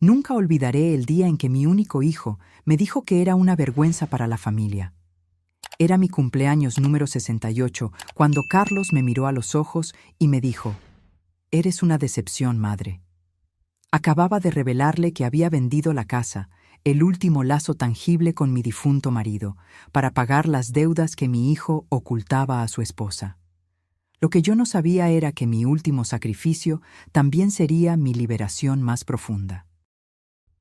Nunca olvidaré el día en que mi único hijo me dijo que era una vergüenza para la familia. Era mi cumpleaños número 68 cuando Carlos me miró a los ojos y me dijo: «Eres una decepción, madre». Acababa de revelarle que había vendido la casa, el último lazo tangible con mi difunto marido, para pagar las deudas que mi hijo ocultaba a su esposa. Lo que yo no sabía era que mi último sacrificio también sería mi liberación más profunda.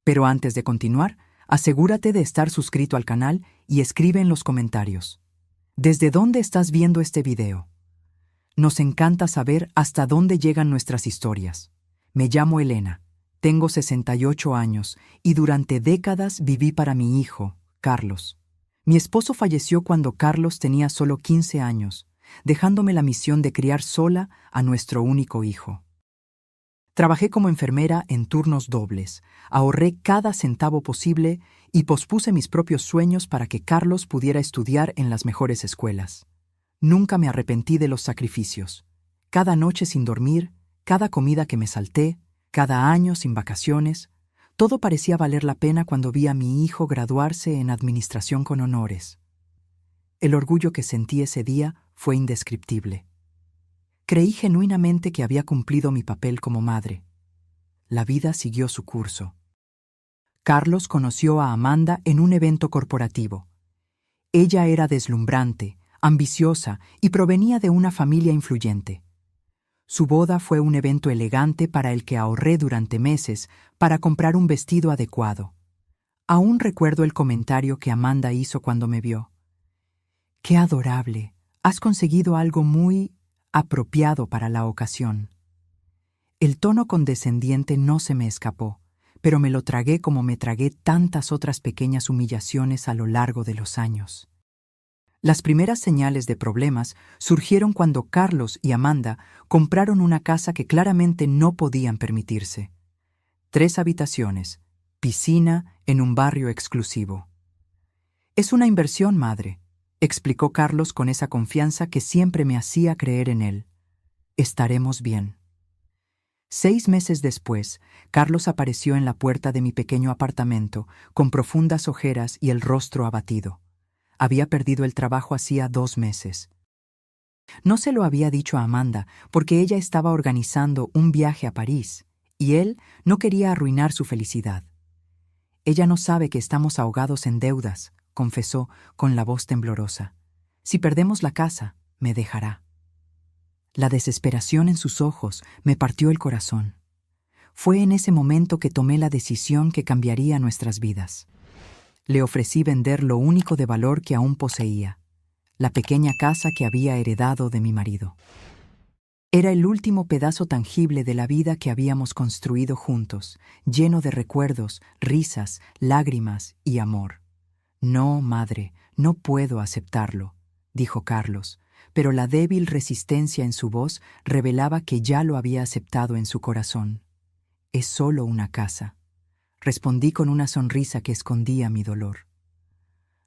Pero antes de continuar, asegúrate de estar suscrito al canal y escribe en los comentarios: ¿desde dónde estás viendo este video? Nos encanta saber hasta dónde llegan nuestras historias. Me llamo Elena, tengo 68 años y durante décadas viví para mi hijo, Carlos. Mi esposo falleció cuando Carlos tenía solo 15 años, dejándome la misión de criar sola a nuestro único hijo. Trabajé como enfermera en turnos dobles, ahorré cada centavo posible y pospuse mis propios sueños para que Carlos pudiera estudiar en las mejores escuelas. Nunca me arrepentí de los sacrificios. Cada noche sin dormir, cada comida que me salté, cada año sin vacaciones, todo parecía valer la pena cuando vi a mi hijo graduarse en administración con honores. El orgullo que sentí ese día fue indescriptible. Creí genuinamente que había cumplido mi papel como madre. La vida siguió su curso. Carlos conoció a Amanda en un evento corporativo. Ella era deslumbrante, ambiciosa y provenía de una familia influyente. Su boda fue un evento elegante para el que ahorré durante meses para comprar un vestido adecuado. Aún recuerdo el comentario que Amanda hizo cuando me vio: «Qué adorable, has conseguido algo muy apropiado para la ocasión». El tono condescendiente no se me escapó, pero me lo tragué como me tragué tantas otras pequeñas humillaciones a lo largo de los años. Las primeras señales de problemas surgieron cuando Carlos y Amanda compraron una casa que claramente no podían permitirse. 3 habitaciones, piscina en un barrio exclusivo. «Es una inversión, madre», explicó Carlos con esa confianza que siempre me hacía creer en él. «Estaremos bien». 6 meses después, Carlos apareció en la puerta de mi pequeño apartamento, con profundas ojeras y el rostro abatido. Había perdido el trabajo hacía 2 meses. No se lo había dicho a Amanda porque ella estaba organizando un viaje a París y él no quería arruinar su felicidad. «Ella no sabe que estamos ahogados en deudas», confesó con la voz temblorosa. «Si perdemos la casa, me dejará». La desesperación en sus ojos me partió el corazón. Fue en ese momento que tomé la decisión que cambiaría nuestras vidas. Le ofrecí vender lo único de valor que aún poseía, la pequeña casa que había heredado de mi marido. Era el último pedazo tangible de la vida que habíamos construido juntos, lleno de recuerdos, risas, lágrimas y amor. «No, madre, no puedo aceptarlo», dijo Carlos, pero la débil resistencia en su voz revelaba que ya lo había aceptado en su corazón. «Es solo una casa», respondí con una sonrisa que escondía mi dolor.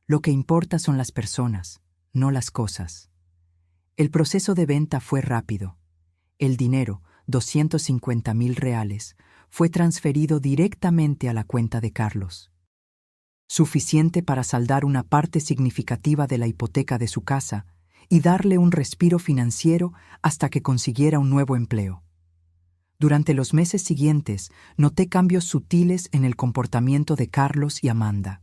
«Lo que importa son las personas, no las cosas». El proceso de venta fue rápido. El dinero, 250,000 reales, fue transferido directamente a la cuenta de Carlos. Suficiente para saldar una parte significativa de la hipoteca de su casa y darle un respiro financiero hasta que consiguiera un nuevo empleo. Durante los meses siguientes, noté cambios sutiles en el comportamiento de Carlos y Amanda.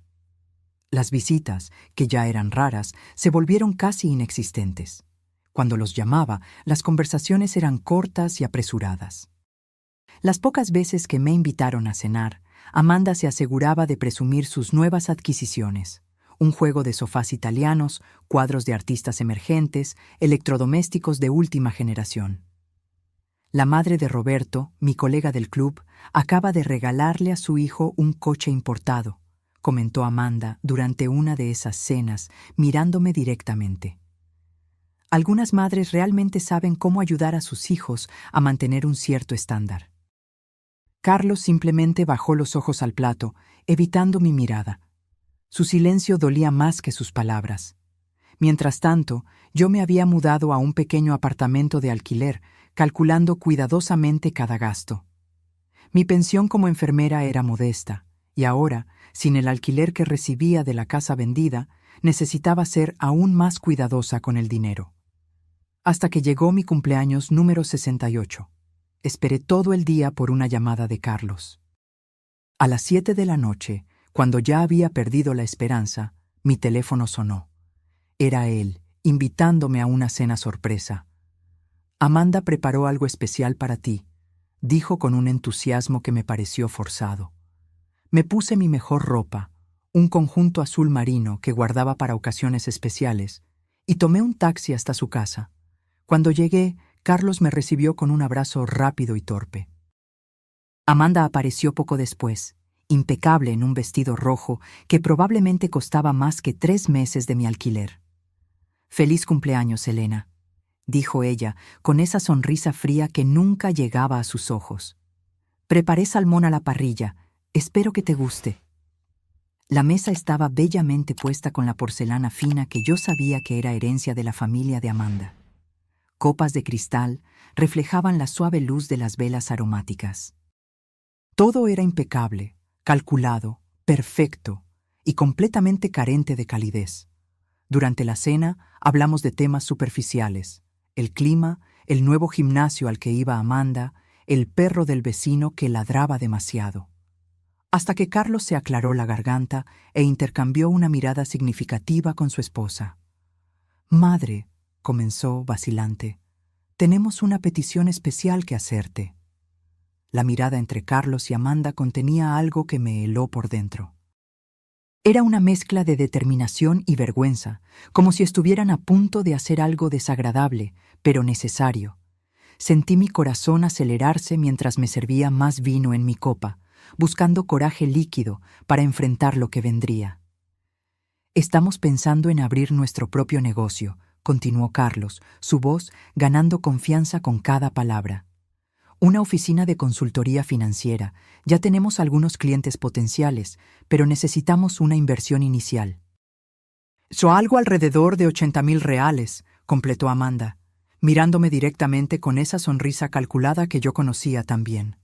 Las visitas, que ya eran raras, se volvieron casi inexistentes. Cuando los llamaba, las conversaciones eran cortas y apresuradas. Las pocas veces que me invitaron a cenar, Amanda se aseguraba de presumir sus nuevas adquisiciones: un juego de sofás italianos, cuadros de artistas emergentes, electrodomésticos de última generación. La madre de Roberto, mi colega del club, acaba de regalarle a su hijo un coche importado, comentó Amanda durante una de esas cenas, mirándome directamente. Algunas madres realmente saben cómo ayudar a sus hijos a mantener un cierto estándar. Carlos simplemente bajó los ojos al plato, evitando mi mirada. Su silencio dolía más que sus palabras. Mientras tanto, yo me había mudado a un pequeño apartamento de alquiler, calculando cuidadosamente cada gasto. Mi pensión como enfermera era modesta, y ahora, sin el alquiler que recibía de la casa vendida, necesitaba ser aún más cuidadosa con el dinero. Hasta que llegó mi cumpleaños número 68. Esperé todo el día por una llamada de Carlos. A las 7 de la noche, cuando ya había perdido la esperanza, mi teléfono sonó. Era él, invitándome a una cena sorpresa. Amanda preparó algo especial para ti, dijo con un entusiasmo que me pareció forzado. Me puse mi mejor ropa, un conjunto azul marino que guardaba para ocasiones especiales, y tomé un taxi hasta su casa. Cuando llegué, Carlos me recibió con un abrazo rápido y torpe. Amanda apareció poco después, impecable en un vestido rojo que probablemente costaba más que 3 meses de mi alquiler. «Feliz cumpleaños, Elena», dijo ella, con esa sonrisa fría que nunca llegaba a sus ojos. «Preparé salmón a la parrilla. Espero que te guste». La mesa estaba bellamente puesta con la porcelana fina que yo sabía que era herencia de la familia de Amanda. Copas de cristal reflejaban la suave luz de las velas aromáticas. Todo era impecable, calculado, perfecto y completamente carente de calidez. Durante la cena hablamos de temas superficiales: el clima, el nuevo gimnasio al que iba Amanda, el perro del vecino que ladraba demasiado. Hasta que Carlos se aclaró la garganta e intercambió una mirada significativa con su esposa. «Madre», comenzó vacilante, «tenemos una petición especial que hacerte». La mirada entre Carlos y Amanda contenía algo que me heló por dentro. Era una mezcla de determinación y vergüenza, como si estuvieran a punto de hacer algo desagradable, pero necesario. Sentí mi corazón acelerarse mientras me servía más vino en mi copa, buscando coraje líquido para enfrentar lo que vendría. «Estamos pensando en abrir nuestro propio negocio», continuó Carlos, su voz ganando confianza con cada palabra. «Una oficina de consultoría financiera. Ya tenemos algunos clientes potenciales, pero necesitamos una inversión inicial». «Algo alrededor de 80,000 reales», completó Amanda, mirándome directamente con esa sonrisa calculada que yo conocía tan bien.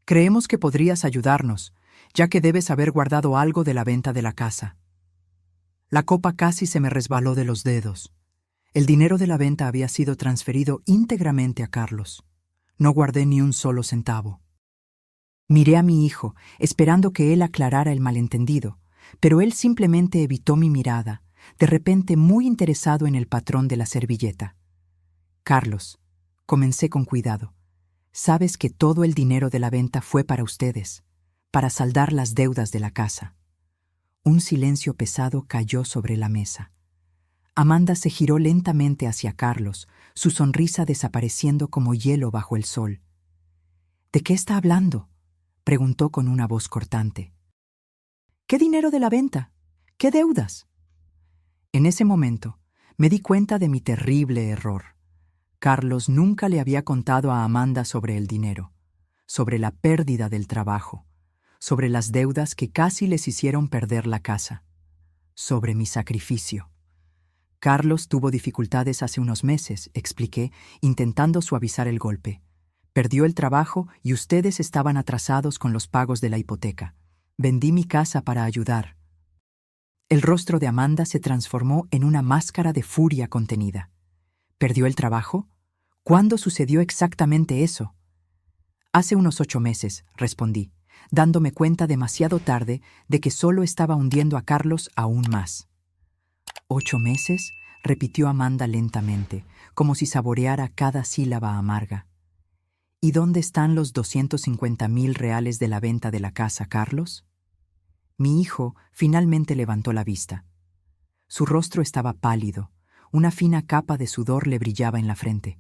«Creemos que podrías ayudarnos, ya que debes haber guardado algo de la venta de la casa». La copa casi se me resbaló de los dedos. El dinero de la venta había sido transferido íntegramente a Carlos. No guardé ni un solo centavo. Miré a mi hijo, esperando que él aclarara el malentendido, pero él simplemente evitó mi mirada, de repente muy interesado en el patrón de la servilleta. «Carlos», comencé con cuidado, «sabes que todo el dinero de la venta fue para ustedes, para saldar las deudas de la casa». Un silencio pesado cayó sobre la mesa. Amanda se giró lentamente hacia Carlos, su sonrisa desapareciendo como hielo bajo el sol. «¿De qué está hablando?», preguntó con una voz cortante. «¿Qué dinero de la venta? ¿Qué deudas?». En ese momento me di cuenta de mi terrible error. Carlos nunca le había contado a Amanda sobre el dinero, sobre la pérdida del trabajo, sobre las deudas que casi les hicieron perder la casa, sobre mi sacrificio. «Carlos tuvo dificultades hace unos meses», expliqué, intentando suavizar el golpe. «Perdió el trabajo y ustedes estaban atrasados con los pagos de la hipoteca. Vendí mi casa para ayudar». El rostro de Amanda se transformó en una máscara de furia contenida. «¿Perdió el trabajo? ¿Cuándo sucedió exactamente eso?». «Hace unos 8 meses», respondí, dándome cuenta demasiado tarde de que solo estaba hundiendo a Carlos aún más. «¿8 meses?», repitió Amanda lentamente, como si saboreara cada sílaba amarga. «¿Y dónde están los 250,000 reales de la venta de la casa, Carlos?». Mi hijo finalmente levantó la vista. Su rostro estaba pálido, una fina capa de sudor le brillaba en la frente.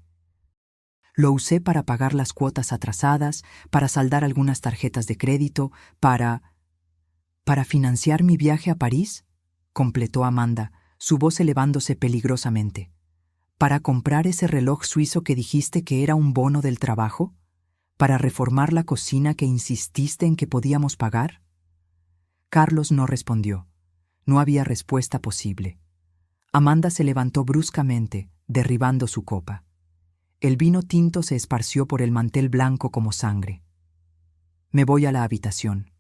«Lo usé para pagar las cuotas atrasadas, para saldar algunas tarjetas de crédito, para financiar mi viaje a París», completó Amanda, su voz elevándose peligrosamente. «¿Para comprar ese reloj suizo que dijiste que era un bono del trabajo? ¿Para reformar la cocina que insististe en que podíamos pagar?». Carlos no respondió. No había respuesta posible. Amanda se levantó bruscamente, derribando su copa. El vino tinto se esparció por el mantel blanco como sangre. Me voy a la habitación.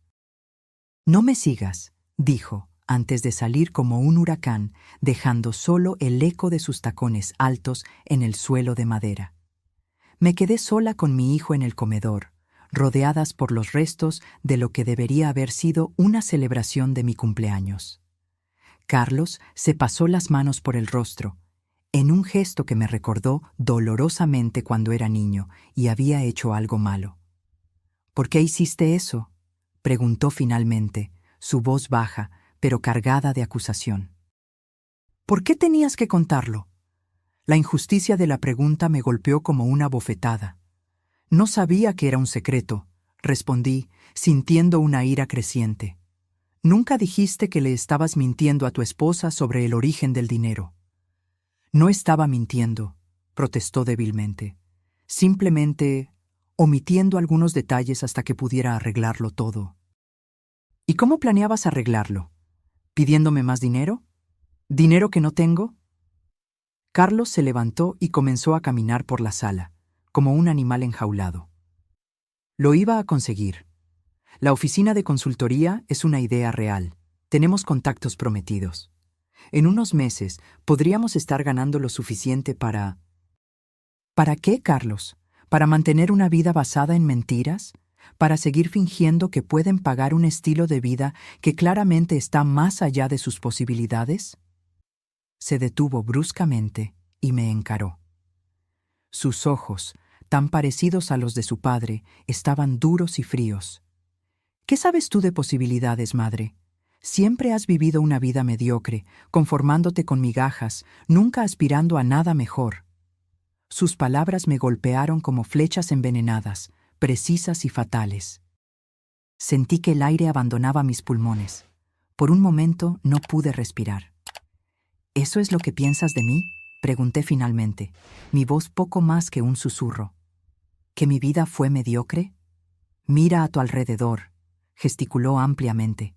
No me sigas, dijo, antes de salir como un huracán, dejando solo el eco de sus tacones altos en el suelo de madera. Me quedé sola con mi hijo en el comedor, rodeadas por los restos de lo que debería haber sido una celebración de mi cumpleaños. Carlos se pasó las manos por el rostro, en un gesto que me recordó dolorosamente cuando era niño y había hecho algo malo. ¿Por qué hiciste eso?, preguntó finalmente, su voz baja, pero cargada de acusación. ¿Por qué tenías que contarlo? La injusticia de la pregunta me golpeó como una bofetada. No sabía que era un secreto, respondí, sintiendo una ira creciente. Nunca dijiste que le estabas mintiendo a tu esposa sobre el origen del dinero. No estaba mintiendo, protestó débilmente. Simplemente omitiendo algunos detalles hasta que pudiera arreglarlo todo. ¿Y cómo planeabas arreglarlo? ¿Pidiéndome más dinero? ¿Dinero que no tengo? Carlos se levantó y comenzó a caminar por la sala, como un animal enjaulado. Lo iba a conseguir. La oficina de consultoría es una idea real. Tenemos contactos prometidos. En unos meses podríamos estar ganando lo suficiente para... ¿Para qué, Carlos? ¿Para mantener una vida basada en mentiras? ¿Para seguir fingiendo que pueden pagar un estilo de vida que claramente está más allá de sus posibilidades? Se detuvo bruscamente y me encaró. Sus ojos, tan parecidos a los de su padre, estaban duros y fríos. ¿Qué sabes tú de posibilidades, madre? Siempre has vivido una vida mediocre, conformándote con migajas, nunca aspirando a nada mejor. Sus palabras me golpearon como flechas envenenadas, precisas y fatales. Sentí que el aire abandonaba mis pulmones. Por un momento no pude respirar. ¿Eso es lo que piensas de mí?, pregunté finalmente, mi voz poco más que un susurro. ¿Que mi vida fue mediocre? Mira a tu alrededor, gesticuló ampliamente.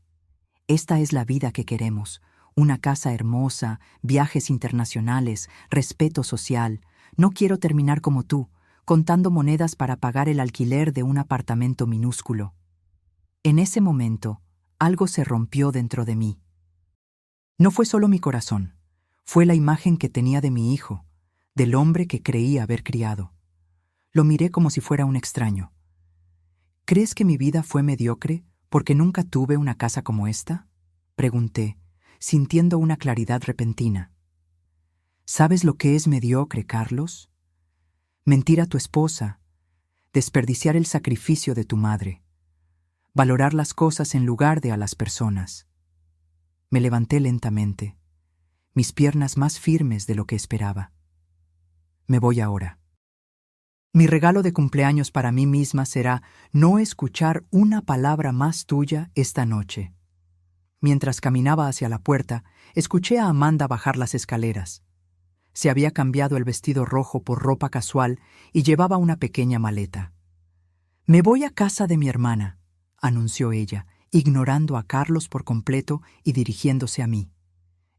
Esta es la vida que queremos, una casa hermosa, viajes internacionales, respeto social. No quiero terminar como tú, contando monedas para pagar el alquiler de un apartamento minúsculo. En ese momento, algo se rompió dentro de mí. No fue solo mi corazón, fue la imagen que tenía de mi hijo, del hombre que creía haber criado. Lo miré como si fuera un extraño. ¿Crees que mi vida fue mediocre porque nunca tuve una casa como esta?, pregunté, sintiendo una claridad repentina. ¿Sabes lo que es mediocre, Carlos? Mentir a tu esposa, desperdiciar el sacrificio de tu madre, valorar las cosas en lugar de a las personas. Me levanté lentamente, mis piernas más firmes de lo que esperaba. Me voy ahora. Mi regalo de cumpleaños para mí misma será no escuchar una palabra más tuya esta noche. Mientras caminaba hacia la puerta, escuché a Amanda bajar las escaleras. Se había cambiado el vestido rojo por ropa casual y llevaba una pequeña maleta. «Me voy a casa de mi hermana», anunció ella, ignorando a Carlos por completo y dirigiéndose a mí.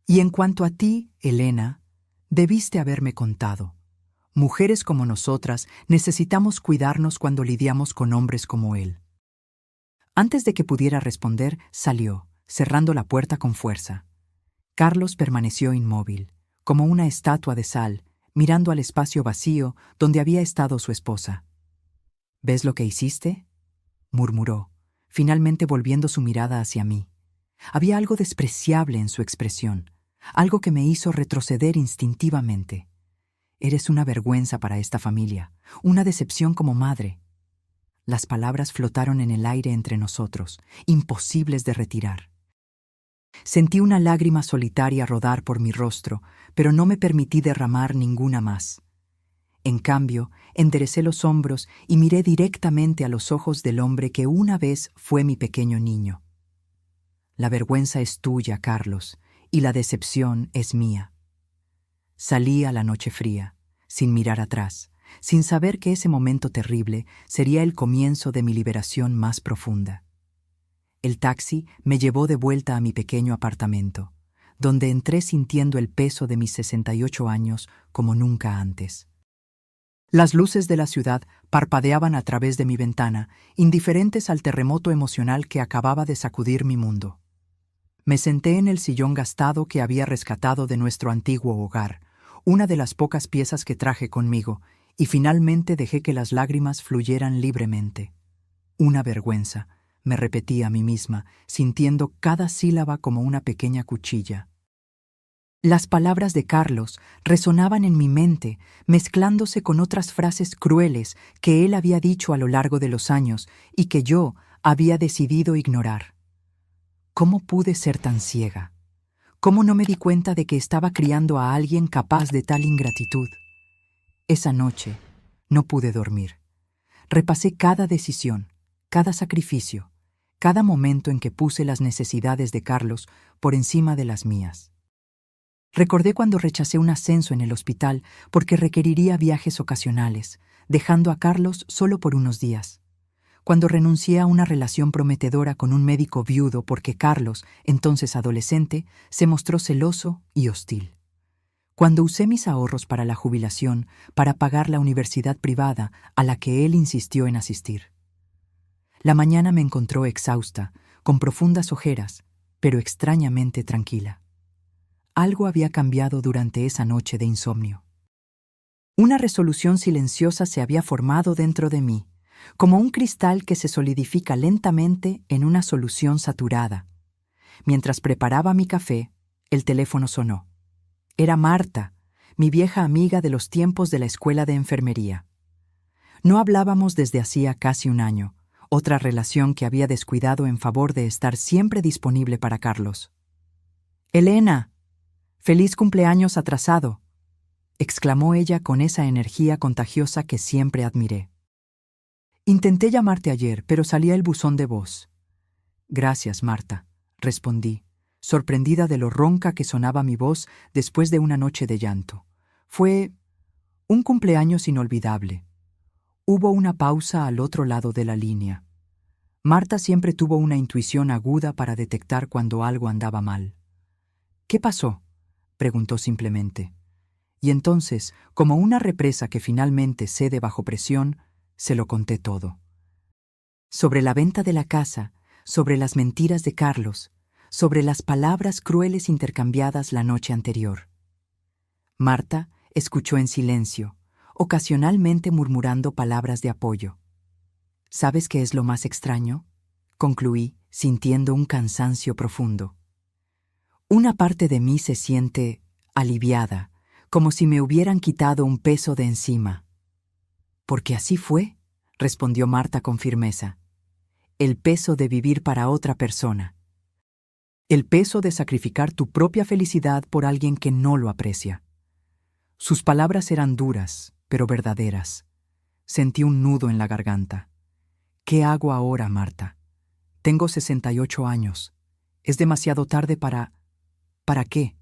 «Y en cuanto a ti, Elena, debiste haberme contado. Mujeres como nosotras necesitamos cuidarnos cuando lidiamos con hombres como él». Antes de que pudiera responder, salió, cerrando la puerta con fuerza. Carlos permaneció inmóvil, como una estatua de sal, mirando al espacio vacío donde había estado su esposa. «¿Ves lo que hiciste?», murmuró, finalmente volviendo su mirada hacia mí. Había algo despreciable en su expresión, algo que me hizo retroceder instintivamente. «Eres una vergüenza para esta familia, una decepción como madre». Las palabras flotaron en el aire entre nosotros, imposibles de retirar. Sentí una lágrima solitaria rodar por mi rostro, pero no me permití derramar ninguna más. En cambio, enderecé los hombros y miré directamente a los ojos del hombre que una vez fue mi pequeño niño. «La vergüenza es tuya, Carlos, y la decepción es mía». Salí a la noche fría, sin mirar atrás, sin saber que ese momento terrible sería el comienzo de mi liberación más profunda. El taxi me llevó de vuelta a mi pequeño apartamento, donde entré sintiendo el peso de mis 68 años como nunca antes. Las luces de la ciudad parpadeaban a través de mi ventana, indiferentes al terremoto emocional que acababa de sacudir mi mundo. Me senté en el sillón gastado que había rescatado de nuestro antiguo hogar, una de las pocas piezas que traje conmigo, y finalmente dejé que las lágrimas fluyeran libremente. Una vergüenza, me repetí a mí misma, sintiendo cada sílaba como una pequeña cuchilla. Las palabras de Carlos resonaban en mi mente, mezclándose con otras frases crueles que él había dicho a lo largo de los años y que yo había decidido ignorar. ¿Cómo pude ser tan ciega? ¿Cómo no me di cuenta de que estaba criando a alguien capaz de tal ingratitud? Esa noche no pude dormir. Repasé cada decisión, cada sacrificio, cada momento en que puse las necesidades de Carlos por encima de las mías. Recordé cuando rechacé un ascenso en el hospital porque requeriría viajes ocasionales, dejando a Carlos solo por unos días. Cuando renuncié a una relación prometedora con un médico viudo porque Carlos, entonces adolescente, se mostró celoso y hostil. Cuando usé mis ahorros para la jubilación para pagar la universidad privada a la que él insistió en asistir. La mañana me encontró exhausta, con profundas ojeras, pero extrañamente tranquila. Algo había cambiado durante esa noche de insomnio. Una resolución silenciosa se había formado dentro de mí, como un cristal que se solidifica lentamente en una solución saturada. Mientras preparaba mi café, el teléfono sonó. Era Marta, mi vieja amiga de los tiempos de la escuela de enfermería. No hablábamos desde hacía casi un año, otra relación que había descuidado en favor de estar siempre disponible para Carlos. «Elena, feliz cumpleaños atrasado», exclamó ella con esa energía contagiosa que siempre admiré. «Intenté llamarte ayer, pero salía el buzón de voz». «Gracias, Marta», respondí, sorprendida de lo ronca que sonaba mi voz después de una noche de llanto. Fue un cumpleaños inolvidable. Hubo una pausa al otro lado de la línea. Marta siempre tuvo una intuición aguda para detectar cuando algo andaba mal. «¿Qué pasó?», preguntó simplemente. Y entonces, como una represa que finalmente cede bajo presión, se lo conté todo. Sobre la venta de la casa, sobre las mentiras de Carlos, sobre las palabras crueles intercambiadas la noche anterior. Marta escuchó en silencio, ocasionalmente murmurando palabras de apoyo. «¿Sabes qué es lo más extraño?», concluí, sintiendo un cansancio profundo. Una parte de mí se siente aliviada, como si me hubieran quitado un peso de encima. «Porque así fue», respondió Marta con firmeza. «El peso de vivir para otra persona. El peso de sacrificar tu propia felicidad por alguien que no lo aprecia». Sus palabras eran duras, pero verdaderas. Sentí un nudo en la garganta. «¿Qué hago ahora, Marta? Tengo 68 años. Es demasiado tarde para... ¿Para qué?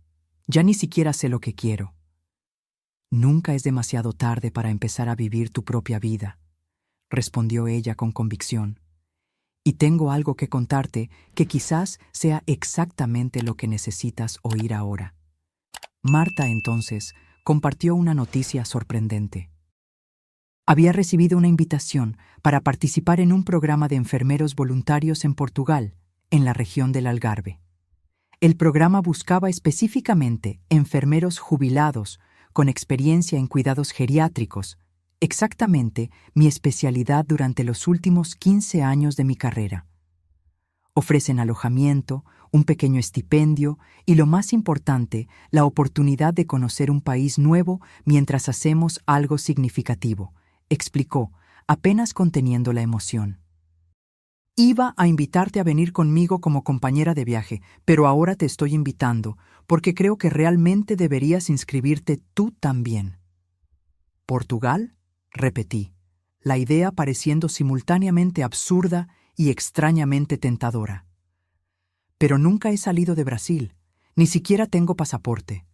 Ya ni siquiera sé lo que quiero». «Nunca es demasiado tarde para empezar a vivir tu propia vida», respondió ella con convicción. «Y tengo algo que contarte que quizás sea exactamente lo que necesitas oír ahora». Marta, entonces, compartió una noticia sorprendente. Había recibido una invitación para participar en un programa de enfermeros voluntarios en Portugal, en la región del Algarve. El programa buscaba específicamente enfermeros jubilados con experiencia en cuidados geriátricos, exactamente mi especialidad durante los últimos 15 años de mi carrera. Ofrecen alojamiento, un pequeño estipendio y, lo más importante, la oportunidad de conocer un país nuevo mientras hacemos algo significativo, explicó, apenas conteniendo la emoción. «Iba a invitarte a venir conmigo como compañera de viaje, pero ahora te estoy invitando porque creo que realmente deberías inscribirte tú también». «¿Portugal?», repetí, la idea pareciendo simultáneamente absurda y extrañamente tentadora. «Pero nunca he salido de Brasil, ni siquiera tengo pasaporte».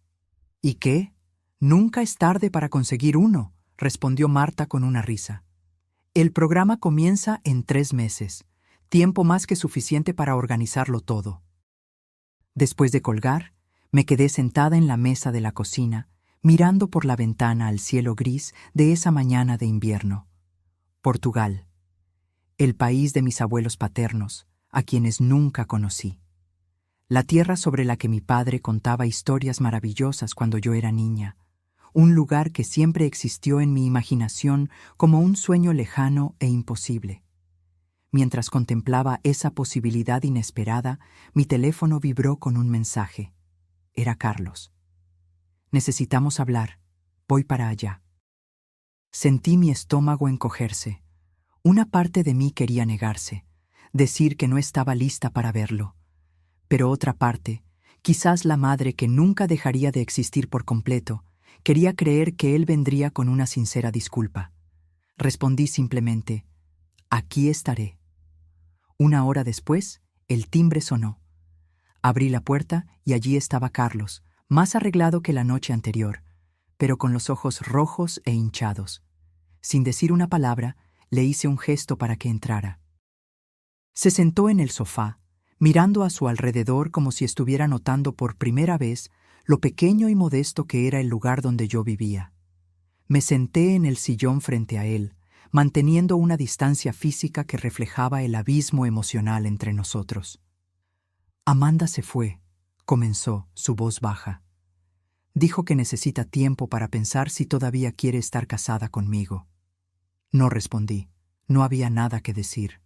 «¿Y qué? Nunca es tarde para conseguir uno», respondió Marta con una risa. «El programa comienza en 3 meses, tiempo más que suficiente para organizarlo todo». Después de colgar, me quedé sentada en la mesa de la cocina, mirando por la ventana al cielo gris de esa mañana de invierno. Portugal, el país de mis abuelos paternos, a quienes nunca conocí. La tierra sobre la que mi padre contaba historias maravillosas cuando yo era niña. Un lugar que siempre existió en mi imaginación como un sueño lejano e imposible. Mientras contemplaba esa posibilidad inesperada, mi teléfono vibró con un mensaje. Era Carlos. Necesitamos hablar. Voy para allá. Sentí mi estómago encogerse. Una parte de mí quería negarse, decir que no estaba lista para verlo. Pero otra parte, quizás la madre que nunca dejaría de existir por completo, quería creer que él vendría con una sincera disculpa. Respondí simplemente, aquí estaré. Una hora después, el timbre sonó. Abrí la puerta y allí estaba Carlos, más arreglado que la noche anterior, pero con los ojos rojos e hinchados. Sin decir una palabra, le hice un gesto para que entrara. Se sentó en el sofá, mirando a su alrededor como si estuviera notando por primera vez lo pequeño y modesto que era el lugar donde yo vivía. Me senté en el sillón frente a él, manteniendo una distancia física que reflejaba el abismo emocional entre nosotros. Amanda se fue, comenzó, su voz baja. Dijo que necesita tiempo para pensar si todavía quiere estar casada conmigo. No respondí, no había nada que decir.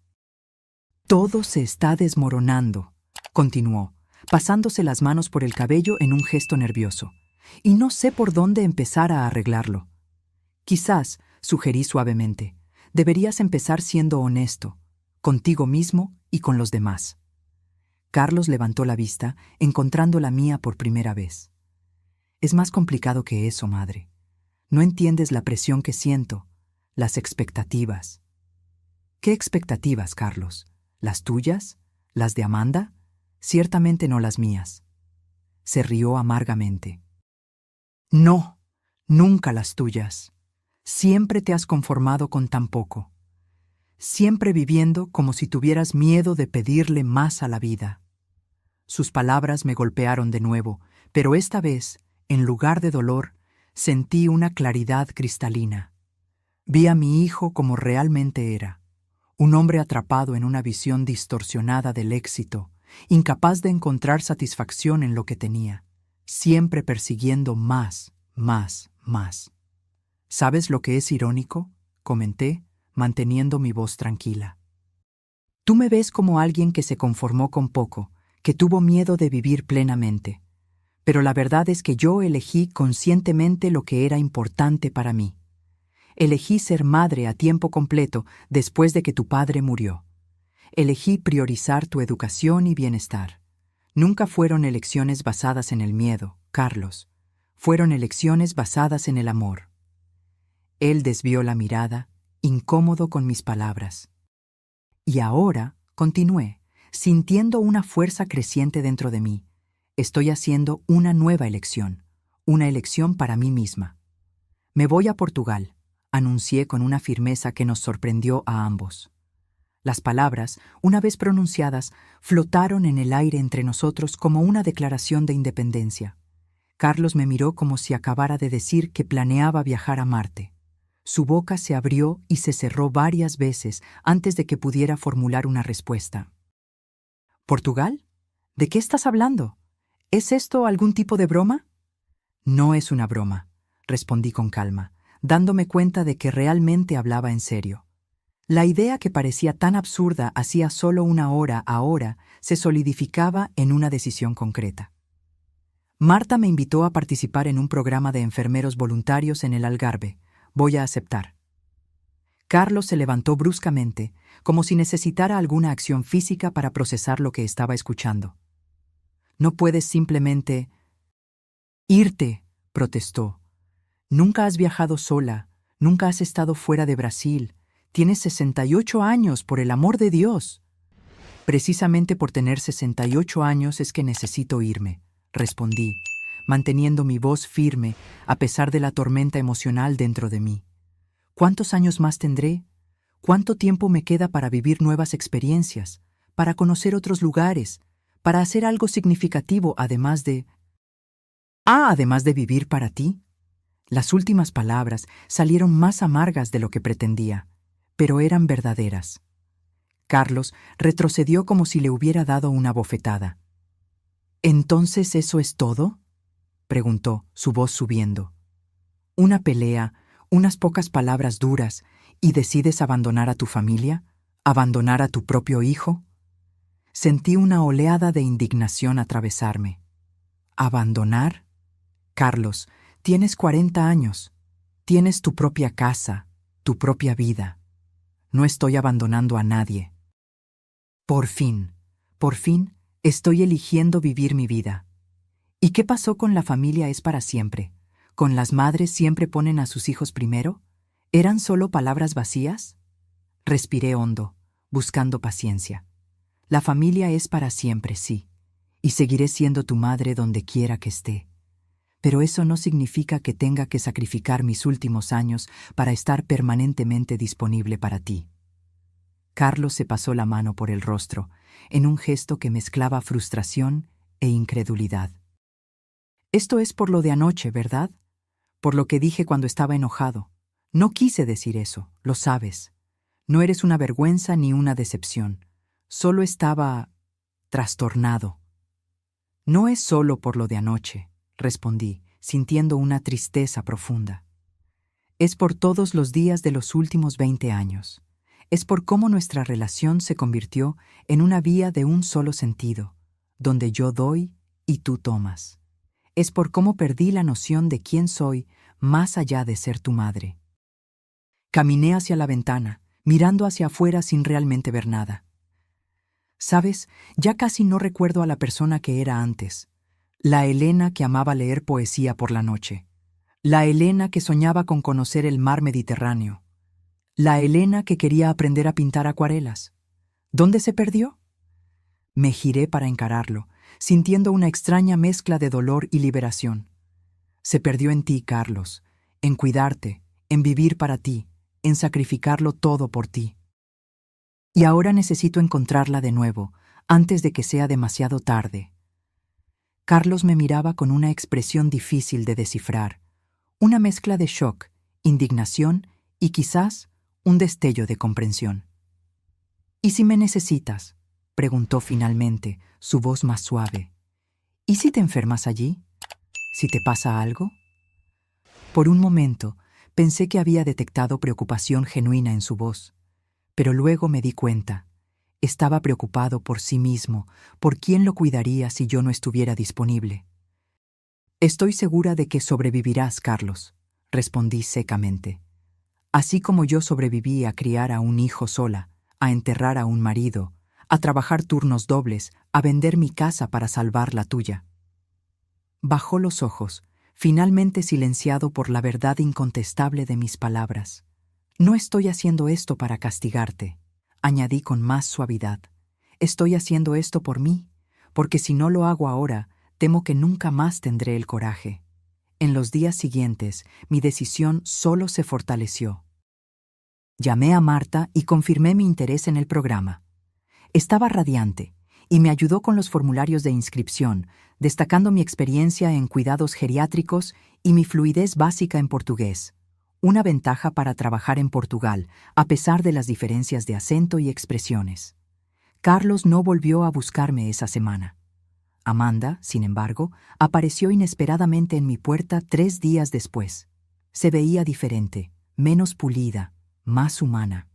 Todo se está desmoronando, continuó, pasándose las manos por el cabello en un gesto nervioso, y no sé por dónde empezar a arreglarlo. Quizás, sugerí suavemente, deberías empezar siendo honesto, contigo mismo y con los demás. Carlos levantó la vista, encontrando la mía por primera vez. Es más complicado que eso, madre. No entiendes la presión que siento, las expectativas. ¿Qué expectativas, Carlos? ¿Las tuyas? ¿Las de Amanda? Ciertamente no las mías. Se rió amargamente. No, nunca las tuyas. Siempre te has conformado con tan poco. Siempre viviendo como si tuvieras miedo de pedirle más a la vida. Sus palabras me golpearon de nuevo, pero esta vez, en lugar de dolor, sentí una claridad cristalina. Vi a mi hijo como realmente era, un hombre atrapado en una visión distorsionada del éxito, incapaz de encontrar satisfacción en lo que tenía, siempre persiguiendo más, más, más. ¿Sabes lo que es irónico?, comenté, manteniendo mi voz tranquila. Tú me ves como alguien que se conformó con poco, que tuvo miedo de vivir plenamente. Pero la verdad es que yo elegí conscientemente lo que era importante para mí. Elegí ser madre a tiempo completo después de que tu padre murió. Elegí priorizar tu educación y bienestar. Nunca fueron elecciones basadas en el miedo, Carlos. Fueron elecciones basadas en el amor. Él desvió la mirada, incómodo con mis palabras. Y ahora, continué, sintiendo una fuerza creciente dentro de mí. Estoy haciendo una nueva elección, una elección para mí misma. Me voy a Portugal, anuncié con una firmeza que nos sorprendió a ambos. Las palabras, una vez pronunciadas, flotaron en el aire entre nosotros como una declaración de independencia. Carlos me miró como si acabara de decir que planeaba viajar a Marte. Su boca se abrió y se cerró varias veces antes de que pudiera formular una respuesta. ¿Portugal? ¿De qué estás hablando? ¿Es esto algún tipo de broma? No es una broma, respondí con calma, dándome cuenta de que realmente hablaba en serio. La idea que parecía tan absurda hacía solo una hora ahora se solidificaba en una decisión concreta. Marta me invitó a participar en un programa de enfermeros voluntarios en el Algarve. Voy a aceptar. Carlos se levantó bruscamente, como si necesitara alguna acción física para procesar lo que estaba escuchando. No puedes simplemente... irte, protestó. Nunca has viajado sola, nunca has estado fuera de Brasil. Tienes 68 años, por el amor de Dios. Precisamente por tener 68 años es que necesito irme, respondí, manteniendo mi voz firme a pesar de la tormenta emocional dentro de mí. ¿Cuántos años más tendré? ¿Cuánto tiempo me queda para vivir nuevas experiencias, para conocer otros lugares, para hacer algo significativo además de... además de vivir para ti? Las últimas palabras salieron más amargas de lo que pretendía, pero eran verdaderas. Carlos retrocedió como si le hubiera dado una bofetada. ¿Entonces eso es todo?, preguntó, su voz subiendo. ¿Una pelea, unas pocas palabras duras, y decides abandonar a tu familia? ¿Abandonar a tu propio hijo? Sentí una oleada de indignación atravesarme. ¿Abandonar? Carlos, tienes 40 años. Tienes tu propia casa, tu propia vida. No estoy abandonando a nadie. Por fin, estoy eligiendo vivir mi vida. ¿Y qué pasó con la familia es para siempre? ¿Con las madres siempre ponen a sus hijos primero? ¿Eran solo palabras vacías? Respiré hondo, buscando paciencia. La familia es para siempre, sí, y seguiré siendo tu madre donde quiera que esté. Pero eso no significa que tenga que sacrificar mis últimos años para estar permanentemente disponible para ti. Carlos se pasó la mano por el rostro, en un gesto que mezclaba frustración e incredulidad. Esto es por lo de anoche, ¿verdad? Por lo que dije cuando estaba enojado. No quise decir eso, lo sabes. No eres una vergüenza ni una decepción. Solo estaba trastornado. No es solo por lo de anoche, respondí, sintiendo una tristeza profunda. Es por todos los días de los últimos 20 años. Es por cómo nuestra relación se convirtió en una vía de un solo sentido, donde yo doy y tú tomas. Es por cómo perdí la noción de quién soy más allá de ser tu madre. Caminé hacia la ventana, mirando hacia afuera sin realmente ver nada. ¿Sabes? Ya casi no recuerdo a la persona que era antes. La Elena que amaba leer poesía por la noche. La Elena que soñaba con conocer el mar Mediterráneo. La Elena que quería aprender a pintar acuarelas. ¿Dónde se perdió? Me giré para encararlo, sintiendo una extraña mezcla de dolor y liberación. Se perdió en ti, Carlos, en cuidarte, en vivir para ti, en sacrificarlo todo por ti. Y ahora necesito encontrarla de nuevo, antes de que sea demasiado tarde. Carlos me miraba con una expresión difícil de descifrar, una mezcla de shock, indignación y quizás un destello de comprensión. ¿Y si me necesitas?, preguntó finalmente, su voz más suave. ¿Y si te enfermas allí? ¿Si te pasa algo? Por un momento, pensé que había detectado preocupación genuina en su voz, pero luego me di cuenta. Estaba preocupado por sí mismo, por quién lo cuidaría si yo no estuviera disponible. Estoy segura de que sobrevivirás, Carlos, respondí secamente. Así como yo sobreviví a criar a un hijo sola, a enterrar a un marido, a trabajar turnos dobles, a vender mi casa para salvar la tuya. Bajó los ojos, finalmente silenciado por la verdad incontestable de mis palabras. No estoy haciendo esto para castigarte, añadí con más suavidad. Estoy haciendo esto por mí, porque si no lo hago ahora, temo que nunca más tendré el coraje. En los días siguientes, mi decisión solo se fortaleció. Llamé a Marta y confirmé mi interés en el programa. Estaba radiante y me ayudó con los formularios de inscripción, destacando mi experiencia en cuidados geriátricos y mi fluidez básica en portugués. Una ventaja para trabajar en Portugal, a pesar de las diferencias de acento y expresiones. Carlos no volvió a buscarme esa semana. Amanda, sin embargo, apareció inesperadamente en mi puerta 3 días después. Se veía diferente, menos pulida, más humana.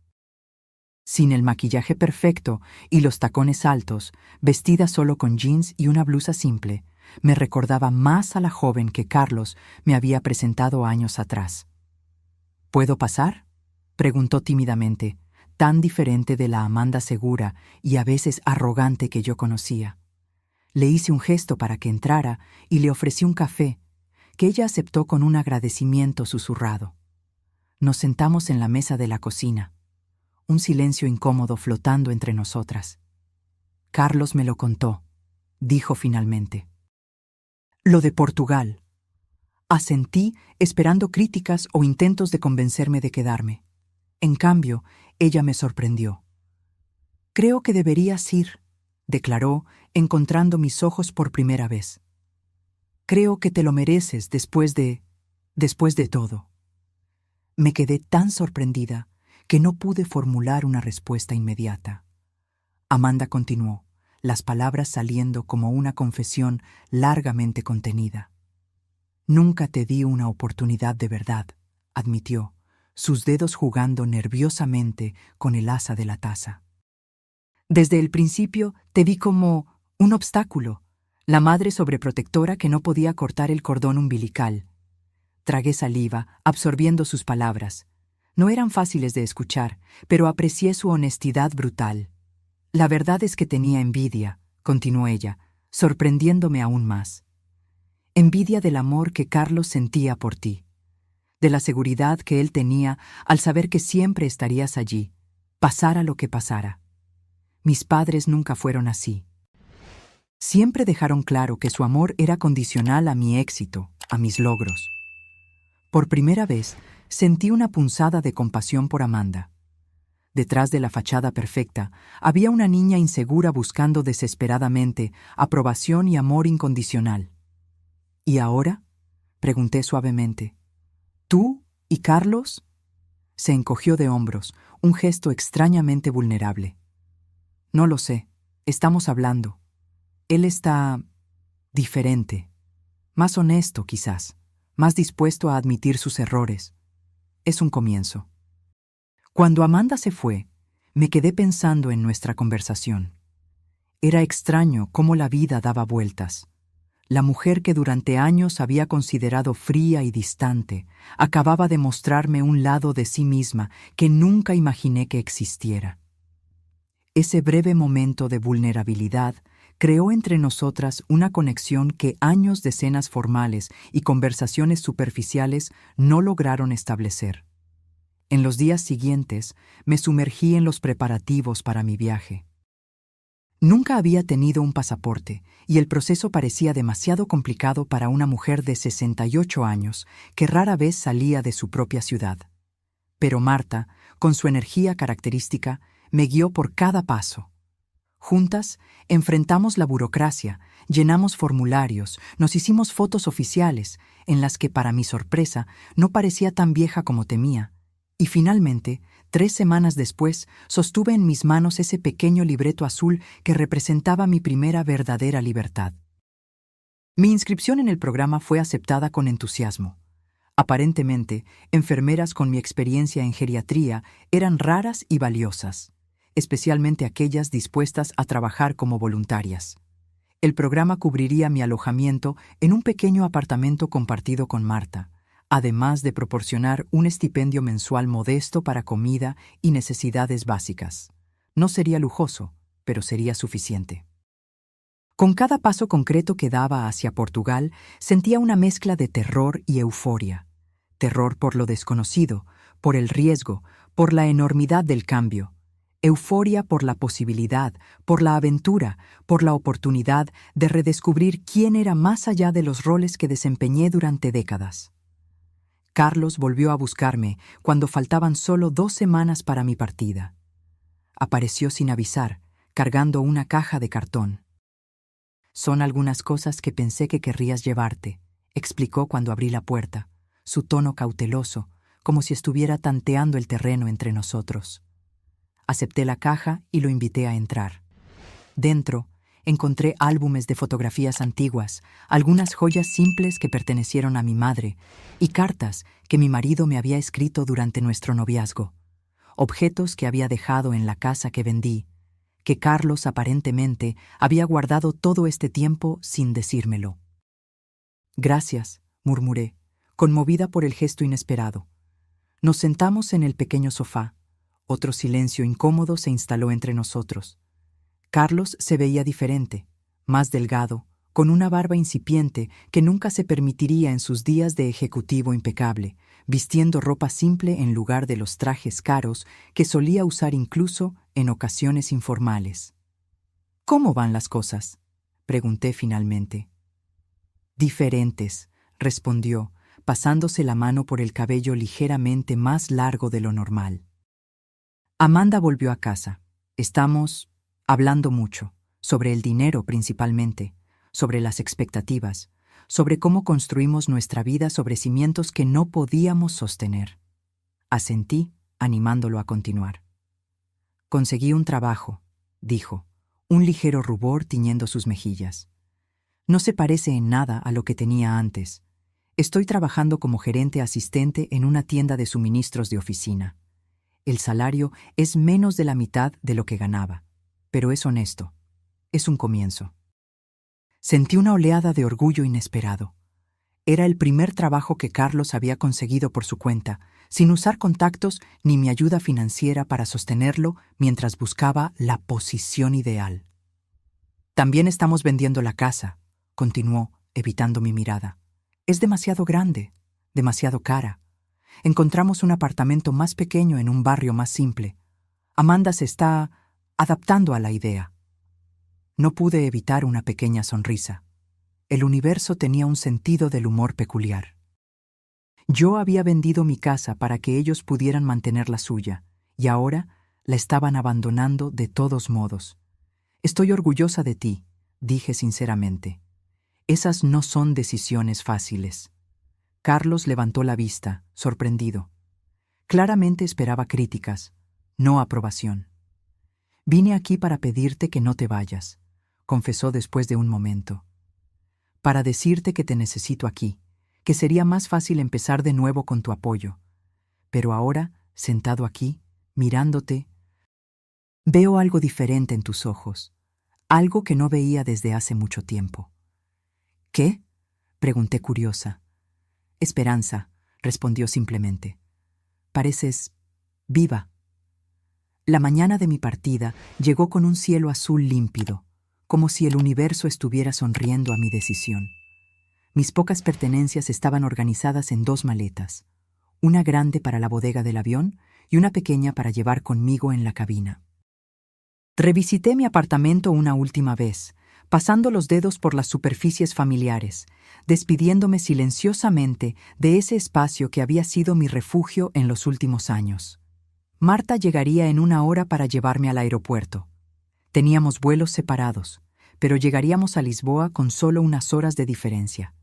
Sin el maquillaje perfecto y los tacones altos, vestida solo con jeans y una blusa simple, me recordaba más a la joven que Carlos me había presentado años atrás. ¿Puedo pasar?, preguntó tímidamente, tan diferente de la Amanda segura y a veces arrogante que yo conocía. Le hice un gesto para que entrara y le ofrecí un café, que ella aceptó con un agradecimiento susurrado. Nos sentamos en la mesa de la cocina, un silencio incómodo flotando entre nosotras. Carlos me lo contó, dijo finalmente. Lo de Portugal. Asentí, esperando críticas o intentos de convencerme de quedarme. En cambio, ella me sorprendió. Creo que deberías ir, declaró, encontrando mis ojos por primera vez. Creo que te lo mereces después de Después de todo, me quedé tan sorprendida que no pude formular una respuesta inmediata. Amanda continuó, las palabras saliendo como una confesión largamente contenida. Nunca te di una oportunidad de verdad, admitió, sus dedos jugando nerviosamente con el asa de la taza. Desde el principio te vi como un obstáculo, la madre sobreprotectora que no podía cortar el cordón umbilical. Tragué saliva, absorbiendo sus palabras. No eran fáciles de escuchar, pero aprecié su honestidad brutal. La verdad es que tenía envidia, continuó ella, sorprendiéndome aún más. Envidia del amor que Carlos sentía por ti, de la seguridad que él tenía al saber que siempre estarías allí, pasara lo que pasara. Mis padres nunca fueron así. Siempre dejaron claro que su amor era condicional a mi éxito, a mis logros. Por primera vez, sentí una punzada de compasión por Amanda. Detrás de la fachada perfecta, había una niña insegura buscando desesperadamente aprobación y amor incondicional. ¿Y ahora?, pregunté suavemente. ¿Tú y Carlos? Se encogió de hombros, un gesto extrañamente vulnerable. No lo sé, estamos hablando. Él está diferente, más honesto quizás, más dispuesto a admitir sus errores. Es un comienzo. Cuando Amanda se fue, me quedé pensando en nuestra conversación. Era extraño cómo la vida daba vueltas. La mujer que durante años había considerado fría y distante, acababa de mostrarme un lado de sí misma que nunca imaginé que existiera. Ese breve momento de vulnerabilidad creó entre nosotras una conexión que años de cenas formales y conversaciones superficiales no lograron establecer. En los días siguientes, me sumergí en los preparativos para mi viaje. Nunca había tenido un pasaporte, y el proceso parecía demasiado complicado para una mujer de 68 años que rara vez salía de su propia ciudad. Pero Marta, con su energía característica, me guió por cada paso. Juntas, enfrentamos la burocracia, llenamos formularios, nos hicimos fotos oficiales, en las que, para mi sorpresa, no parecía tan vieja como temía. Y finalmente, 3 semanas después, sostuve en mis manos ese pequeño libreto azul que representaba mi primera verdadera libertad. Mi inscripción en el programa fue aceptada con entusiasmo. Aparentemente, enfermeras con mi experiencia en geriatría eran raras y valiosas, especialmente aquellas dispuestas a trabajar como voluntarias. El programa cubriría mi alojamiento en un pequeño apartamento compartido con Marta, además de proporcionar un estipendio mensual modesto para comida y necesidades básicas. No sería lujoso, pero sería suficiente. Con cada paso concreto que daba hacia Portugal, sentía una mezcla de terror y euforia. Terror por lo desconocido, por el riesgo, por la enormidad del cambio. Euforia por la posibilidad, por la aventura, por la oportunidad de redescubrir quién era más allá de los roles que desempeñé durante décadas. Carlos volvió a buscarme cuando faltaban solo 2 semanas para mi partida. Apareció sin avisar, cargando una caja de cartón. «Son algunas cosas que pensé que querrías llevarte», explicó cuando abrí la puerta, su tono cauteloso, como si estuviera tanteando el terreno entre nosotros. Acepté la caja y lo invité a entrar. Dentro, encontré álbumes de fotografías antiguas, algunas joyas simples que pertenecieron a mi madre y cartas que mi marido me había escrito durante nuestro noviazgo, objetos que había dejado en la casa que vendí, que Carlos aparentemente había guardado todo este tiempo sin decírmelo. «Gracias», murmuré, conmovida por el gesto inesperado. Nos sentamos en el pequeño sofá. Otro silencio incómodo se instaló entre nosotros. Carlos se veía diferente, más delgado, con una barba incipiente que nunca se permitiría en sus días de ejecutivo impecable, vistiendo ropa simple en lugar de los trajes caros que solía usar incluso en ocasiones informales. «¿Cómo van las cosas?», pregunté finalmente. «Diferentes», respondió, pasándose la mano por el cabello ligeramente más largo de lo normal. Amanda volvió a casa. Estamos hablando mucho, sobre el dinero principalmente, sobre las expectativas, sobre cómo construimos nuestra vida sobre cimientos que no podíamos sostener. Asentí, animándolo a continuar. Conseguí un trabajo, dijo, un ligero rubor tiñendo sus mejillas. No se parece en nada a lo que tenía antes. Estoy trabajando como gerente asistente en una tienda de suministros de oficina. El salario es menos de la mitad de lo que ganaba, pero es honesto. Es un comienzo. Sentí una oleada de orgullo inesperado. Era el primer trabajo que Carlos había conseguido por su cuenta, sin usar contactos ni mi ayuda financiera para sostenerlo mientras buscaba la posición ideal. También estamos vendiendo la casa, continuó, evitando mi mirada. Es demasiado grande, demasiado cara. Encontramos un apartamento más pequeño en un barrio más simple. Amanda se está adaptando a la idea. No pude evitar una pequeña sonrisa. El universo tenía un sentido del humor peculiar. Yo había vendido mi casa para que ellos pudieran mantener la suya, y ahora la estaban abandonando de todos modos. Estoy orgullosa de ti, dije sinceramente. Esas no son decisiones fáciles. Carlos levantó la vista, sorprendido. Claramente esperaba críticas, no aprobación. Vine aquí para pedirte que no te vayas, confesó después de un momento. Para decirte que te necesito aquí, que sería más fácil empezar de nuevo con tu apoyo. Pero ahora, sentado aquí, mirándote, veo algo diferente en tus ojos, algo que no veía desde hace mucho tiempo. ¿Qué? Pregunté curiosa. Esperanza, respondió simplemente. Pareces viva. La mañana de mi partida llegó con un cielo azul límpido, como si el universo estuviera sonriendo a mi decisión. Mis pocas pertenencias estaban organizadas en 2 maletas, una grande para la bodega del avión y una pequeña para llevar conmigo en la cabina. Revisité mi apartamento una última vez, pasando los dedos por las superficies familiares, despidiéndome silenciosamente de ese espacio que había sido mi refugio en los últimos años. Marta llegaría en 1 hora para llevarme al aeropuerto. Teníamos vuelos separados, pero llegaríamos a Lisboa con solo unas horas de diferencia.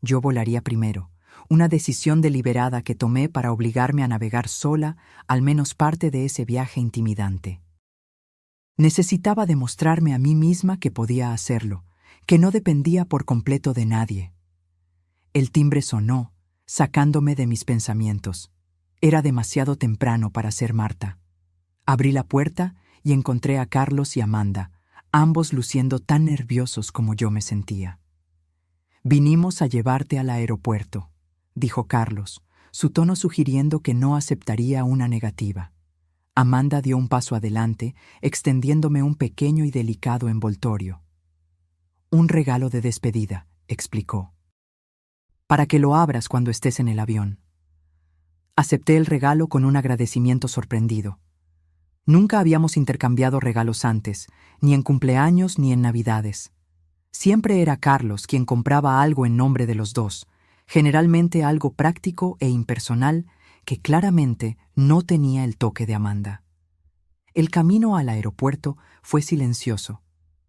Yo volaría primero, una decisión deliberada que tomé para obligarme a navegar sola al menos parte de ese viaje intimidante. Necesitaba demostrarme a mí misma que podía hacerlo, que no dependía por completo de nadie. El timbre sonó, sacándome de mis pensamientos. Era demasiado temprano para ser Marta. Abrí la puerta y encontré a Carlos y Amanda, ambos luciendo tan nerviosos como yo me sentía. «Vinimos a llevarte al aeropuerto», dijo Carlos, su tono sugiriendo que no aceptaría una negativa. Amanda dio un paso adelante, extendiéndome un pequeño y delicado envoltorio. «Un regalo de despedida», explicó. «Para que lo abras cuando estés en el avión». Acepté el regalo con un agradecimiento sorprendido. Nunca habíamos intercambiado regalos antes, ni en cumpleaños ni en Navidades. Siempre era Carlos quien compraba algo en nombre de los dos, generalmente algo práctico e impersonal que claramente no tenía el toque de Amanda. El camino al aeropuerto fue silencioso,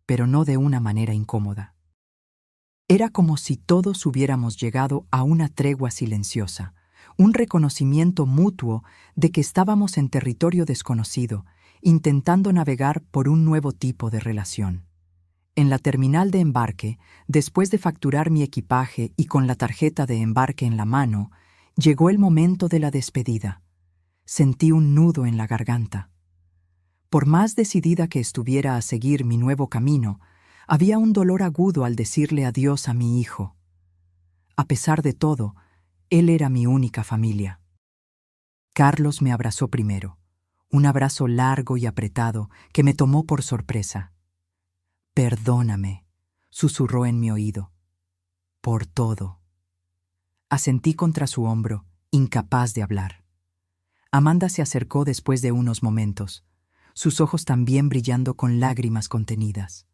pero no de una manera incómoda. Era como si todos hubiéramos llegado a una tregua silenciosa, un reconocimiento mutuo de que estábamos en territorio desconocido, intentando navegar por un nuevo tipo de relación. En la terminal de embarque, después de facturar mi equipaje y con la tarjeta de embarque en la mano, llegó el momento de la despedida. Sentí un nudo en la garganta. Por más decidida que estuviera a seguir mi nuevo camino, había un dolor agudo al decirle adiós a mi hijo. A pesar de todo, él era mi única familia. Carlos me abrazó primero, un abrazo largo y apretado que me tomó por sorpresa. «Perdóname», susurró en mi oído. «Por todo». Asentí contra su hombro, incapaz de hablar. Amanda se acercó después de unos momentos, sus ojos también brillando con lágrimas contenidas.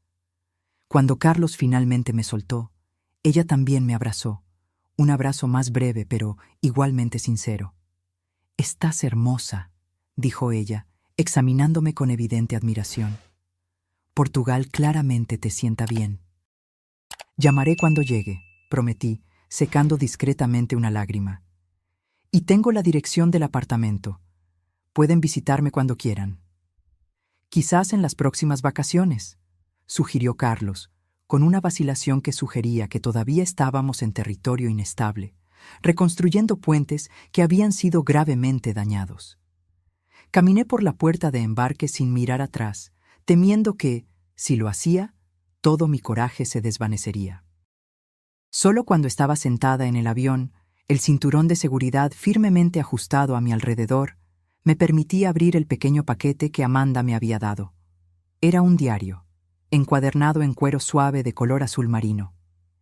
Cuando Carlos finalmente me soltó, ella también me abrazó, un abrazo más breve pero igualmente sincero. «Estás hermosa», dijo ella, examinándome con evidente admiración. «Portugal claramente te sienta bien». «Llamaré cuando llegue», prometí, secando discretamente una lágrima. Y tengo la dirección del apartamento. Pueden visitarme cuando quieran. Quizás en las próximas vacaciones, sugirió Carlos, con una vacilación que sugería que todavía estábamos en territorio inestable, reconstruyendo puentes que habían sido gravemente dañados. Caminé por la puerta de embarque sin mirar atrás, temiendo que, si lo hacía, todo mi coraje se desvanecería. Solo cuando estaba sentada en el avión, el cinturón de seguridad firmemente ajustado a mi alrededor, me permitía abrir el pequeño paquete que Amanda me había dado. Era un diario, encuadernado en cuero suave de color azul marino.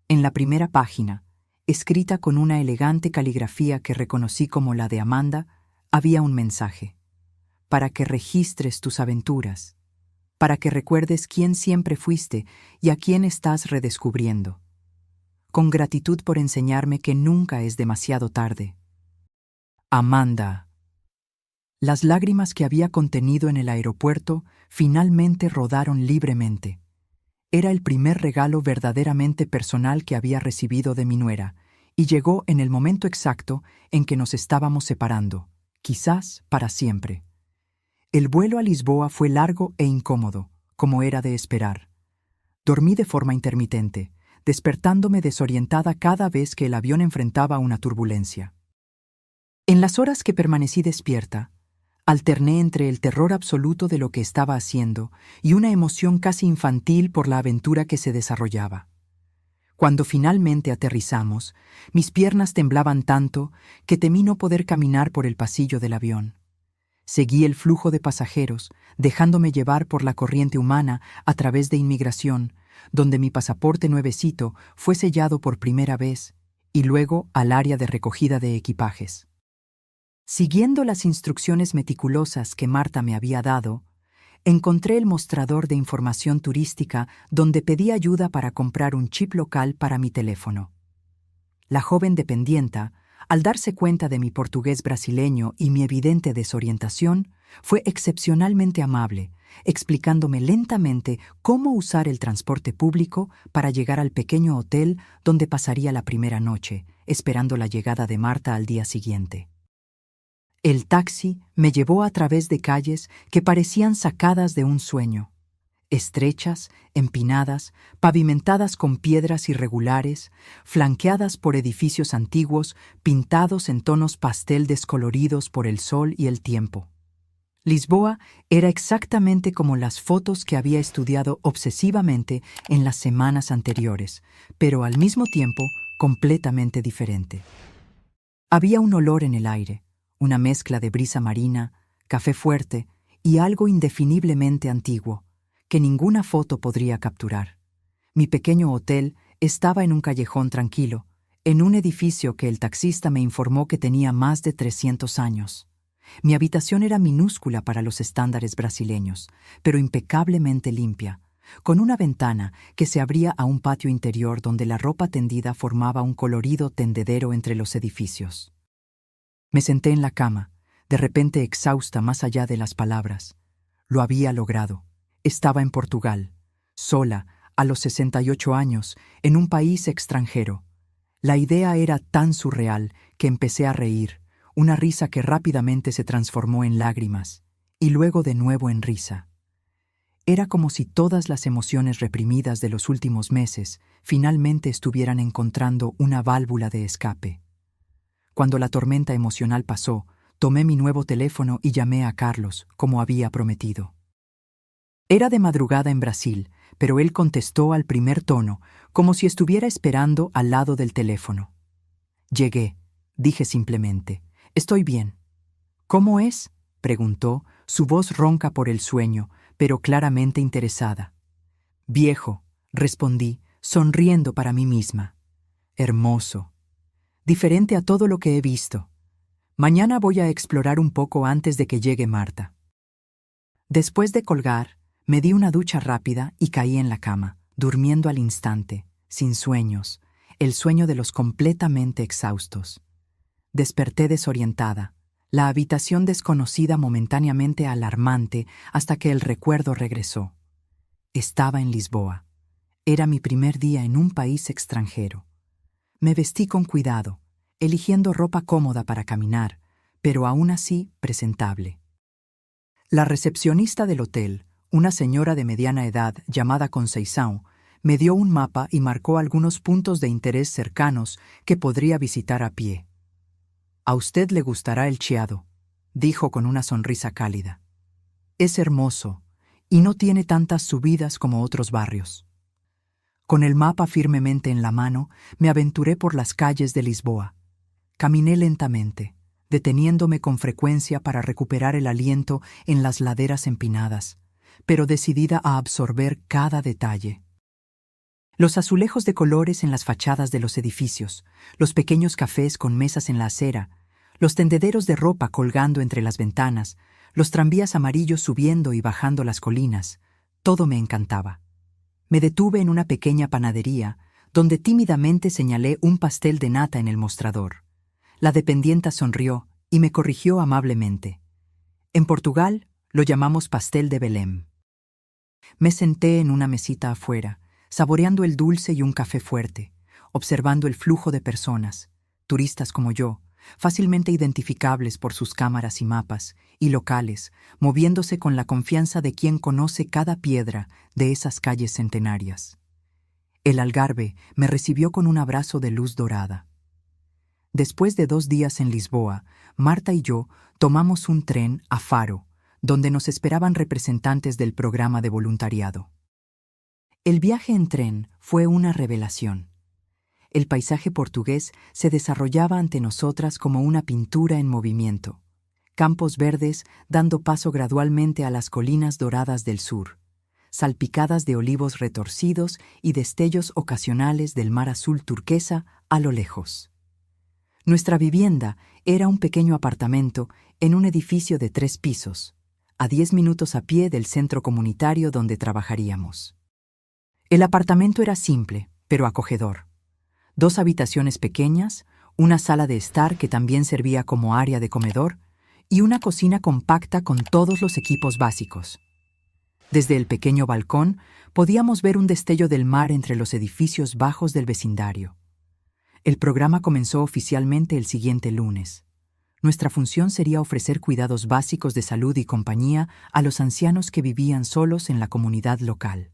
En la primera página, escrita con una elegante caligrafía que reconocí como la de Amanda, había un mensaje. Para que registres tus aventuras, para que recuerdes quién siempre fuiste y a quién estás redescubriendo. Con gratitud por enseñarme que nunca es demasiado tarde. Amanda. Las lágrimas que había contenido en el aeropuerto finalmente rodaron libremente. Era el primer regalo verdaderamente personal que había recibido de mi nuera, y llegó en el momento exacto en que nos estábamos separando, quizás para siempre. El vuelo a Lisboa fue largo e incómodo, como era de esperar. Dormí de forma intermitente, despertándome desorientada cada vez que el avión enfrentaba una turbulencia. En las horas que permanecí despierta, alterné entre el terror absoluto de lo que estaba haciendo y una emoción casi infantil por la aventura que se desarrollaba. Cuando finalmente aterrizamos, mis piernas temblaban tanto que temí no poder caminar por el pasillo del avión. Seguí el flujo de pasajeros, dejándome llevar por la corriente humana a través de inmigración, donde mi pasaporte nuevecito fue sellado por primera vez, y luego al área de recogida de equipajes. Siguiendo las instrucciones meticulosas que Marta me había dado, encontré el mostrador de información turística donde pedí ayuda para comprar un chip local para mi teléfono. La joven dependienta, al darse cuenta de mi portugués brasileño y mi evidente desorientación, fue excepcionalmente amable, explicándome lentamente cómo usar el transporte público para llegar al pequeño hotel donde pasaría la primera noche, esperando la llegada de Marta al día siguiente. El taxi me llevó a través de calles que parecían sacadas de un sueño. Estrechas, empinadas, pavimentadas con piedras irregulares, flanqueadas por edificios antiguos pintados en tonos pastel descoloridos por el sol y el tiempo. Lisboa era exactamente como las fotos que había estudiado obsesivamente en las semanas anteriores, pero al mismo tiempo completamente diferente. Había un olor en el aire, una mezcla de brisa marina, café fuerte y algo indefiniblemente antiguo, que ninguna foto podría capturar. Mi pequeño hotel estaba en un callejón tranquilo, en un edificio que el taxista me informó que tenía más de 300 años. Mi habitación era minúscula para los estándares brasileños, pero impecablemente limpia, con una ventana que se abría a un patio interior donde la ropa tendida formaba un colorido tendedero entre los edificios. Me senté en la cama, de repente exhausta más allá de las palabras. Lo había logrado. Estaba en Portugal, sola, a los 68 años, en un país extranjero. La idea era tan surreal que empecé a reír, una risa que rápidamente se transformó en lágrimas, y luego de nuevo en risa. Era como si todas las emociones reprimidas de los últimos meses finalmente estuvieran encontrando una válvula de escape. Cuando la tormenta emocional pasó, tomé mi nuevo teléfono y llamé a Carlos, como había prometido. Era de madrugada en Brasil, pero él contestó al primer tono, como si estuviera esperando al lado del teléfono. Llegué, dije simplemente. Estoy bien. ¿Cómo es?, preguntó, su voz ronca por el sueño, pero claramente interesada. Viejo, respondí, sonriendo para mí misma. Hermoso. Diferente a todo lo que he visto. Mañana voy a explorar un poco antes de que llegue Marta. Después de colgar, me di una ducha rápida y caí en la cama, durmiendo al instante, sin sueños, el sueño de los completamente exhaustos. Desperté desorientada, la habitación desconocida momentáneamente alarmante hasta que el recuerdo regresó. Estaba en Lisboa. Era mi primer día en un país extranjero. Me vestí con cuidado, eligiendo ropa cómoda para caminar, pero aún así presentable. La recepcionista del hotel, una señora de mediana edad llamada Conceição, me dio un mapa y marcó algunos puntos de interés cercanos que podría visitar a pie. «A usted le gustará el Chiado», dijo con una sonrisa cálida. «Es hermoso y no tiene tantas subidas como otros barrios». Con el mapa firmemente en la mano, me aventuré por las calles de Lisboa. Caminé lentamente, deteniéndome con frecuencia para recuperar el aliento en las laderas empinadas, pero decidida a absorber cada detalle. Los azulejos de colores en las fachadas de los edificios, los pequeños cafés con mesas en la acera, los tendederos de ropa colgando entre las ventanas, los tranvías amarillos subiendo y bajando las colinas, todo me encantaba. Me detuve en una pequeña panadería, donde tímidamente señalé un pastel de nata en el mostrador. La dependienta sonrió y me corrigió amablemente. En Portugal lo llamamos pastel de Belém. Me senté en una mesita afuera, saboreando el dulce y un café fuerte, observando el flujo de personas, turistas como yo, fácilmente identificables por sus cámaras y mapas, y locales, moviéndose con la confianza de quien conoce cada piedra de esas calles centenarias. El Algarve me recibió con un abrazo de luz dorada. Después de 2 días en Lisboa, Marta y yo tomamos un tren a Faro, donde nos esperaban representantes del programa de voluntariado. El viaje en tren fue una revelación. El paisaje portugués se desarrollaba ante nosotras como una pintura en movimiento. Campos verdes dando paso gradualmente a las colinas doradas del sur, salpicadas de olivos retorcidos y destellos ocasionales del mar azul turquesa a lo lejos. Nuestra vivienda era un pequeño apartamento en un edificio de 3 pisos, a 10 minutos a pie del centro comunitario donde trabajaríamos. El apartamento era simple, pero acogedor. 2 habitaciones pequeñas, una sala de estar que también servía como área de comedor y una cocina compacta con todos los equipos básicos. Desde el pequeño balcón podíamos ver un destello del mar entre los edificios bajos del vecindario. El programa comenzó oficialmente el siguiente lunes. Nuestra función sería ofrecer cuidados básicos de salud y compañía a los ancianos que vivían solos en la comunidad local.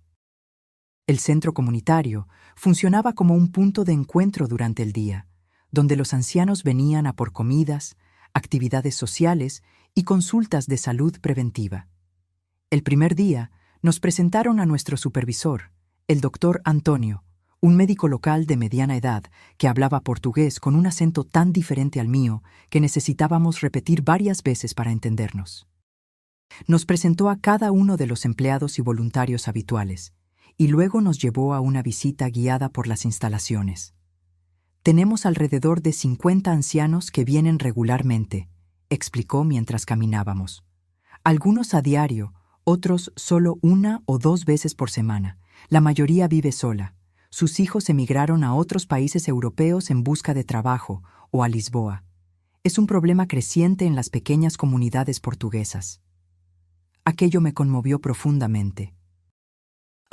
El centro comunitario funcionaba como un punto de encuentro durante el día, donde los ancianos venían a por comidas, actividades sociales y consultas de salud preventiva. El primer día nos presentaron a nuestro supervisor, el doctor Antonio, un médico local de mediana edad que hablaba portugués con un acento tan diferente al mío que necesitábamos repetir varias veces para entendernos. Nos presentó a cada uno de los empleados y voluntarios habituales, y luego nos llevó a una visita guiada por las instalaciones. «Tenemos alrededor de 50 ancianos que vienen regularmente», explicó mientras caminábamos. «Algunos a diario, otros solo 1 o 2 veces por semana. La mayoría vive sola. Sus hijos emigraron a otros países europeos en busca de trabajo o a Lisboa. Es un problema creciente en las pequeñas comunidades portuguesas». Aquello me conmovió profundamente.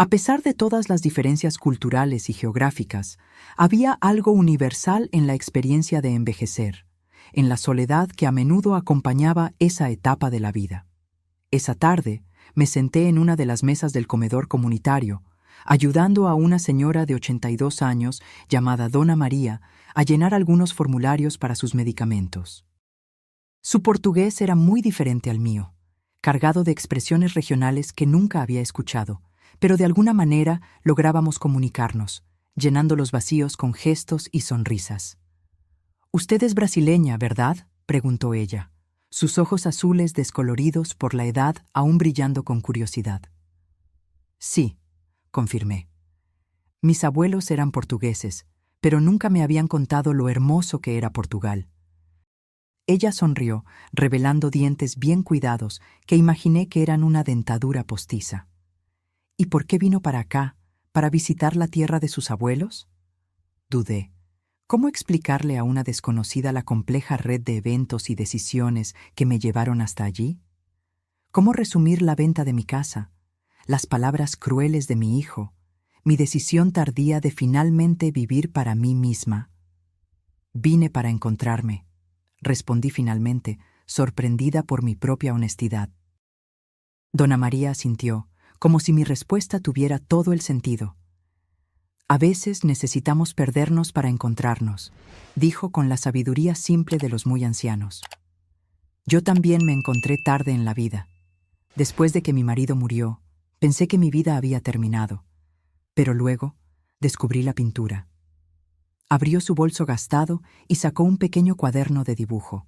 A pesar de todas las diferencias culturales y geográficas, había algo universal en la experiencia de envejecer, en la soledad que a menudo acompañaba esa etapa de la vida. Esa tarde, me senté en una de las mesas del comedor comunitario, ayudando a una señora de 82 años llamada Dona María a llenar algunos formularios para sus medicamentos. Su portugués era muy diferente al mío, cargado de expresiones regionales que nunca había escuchado, pero de alguna manera lográbamos comunicarnos, llenando los vacíos con gestos y sonrisas. «Usted es brasileña, ¿verdad?», preguntó ella, sus ojos azules descoloridos por la edad aún brillando con curiosidad. «Sí», confirmé. Mis abuelos eran portugueses, pero nunca me habían contado lo hermoso que era Portugal. Ella sonrió, revelando dientes bien cuidados que imaginé que eran una dentadura postiza. «¿Y por qué vino para acá? ¿Para visitar la tierra de sus abuelos?». Dudé. ¿Cómo explicarle a una desconocida la compleja red de eventos y decisiones que me llevaron hasta allí? ¿Cómo resumir la venta de mi casa, las palabras crueles de mi hijo, mi decisión tardía de finalmente vivir para mí misma? Vine para encontrarme, respondí finalmente, sorprendida por mi propia honestidad. Dona María asintió, como si mi respuesta tuviera todo el sentido. A veces necesitamos perdernos para encontrarnos, dijo con la sabiduría simple de los muy ancianos. Yo también me encontré tarde en la vida. Después de que mi marido murió, pensé que mi vida había terminado, pero luego descubrí la pintura. Abrió su bolso gastado y sacó un pequeño cuaderno de dibujo.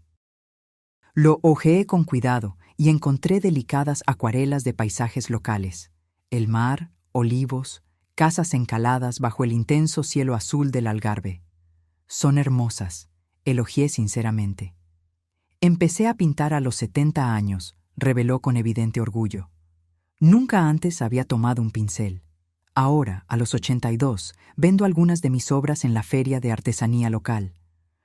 Lo hojeé con cuidado y encontré delicadas acuarelas de paisajes locales: el mar, olivos, casas encaladas bajo el intenso cielo azul del Algarve. Son hermosas, elogié sinceramente. Empecé a pintar a los 70 años, reveló con evidente orgullo. Nunca antes había tomado un pincel. Ahora, a los 82, vendo algunas de mis obras en la feria de artesanía local.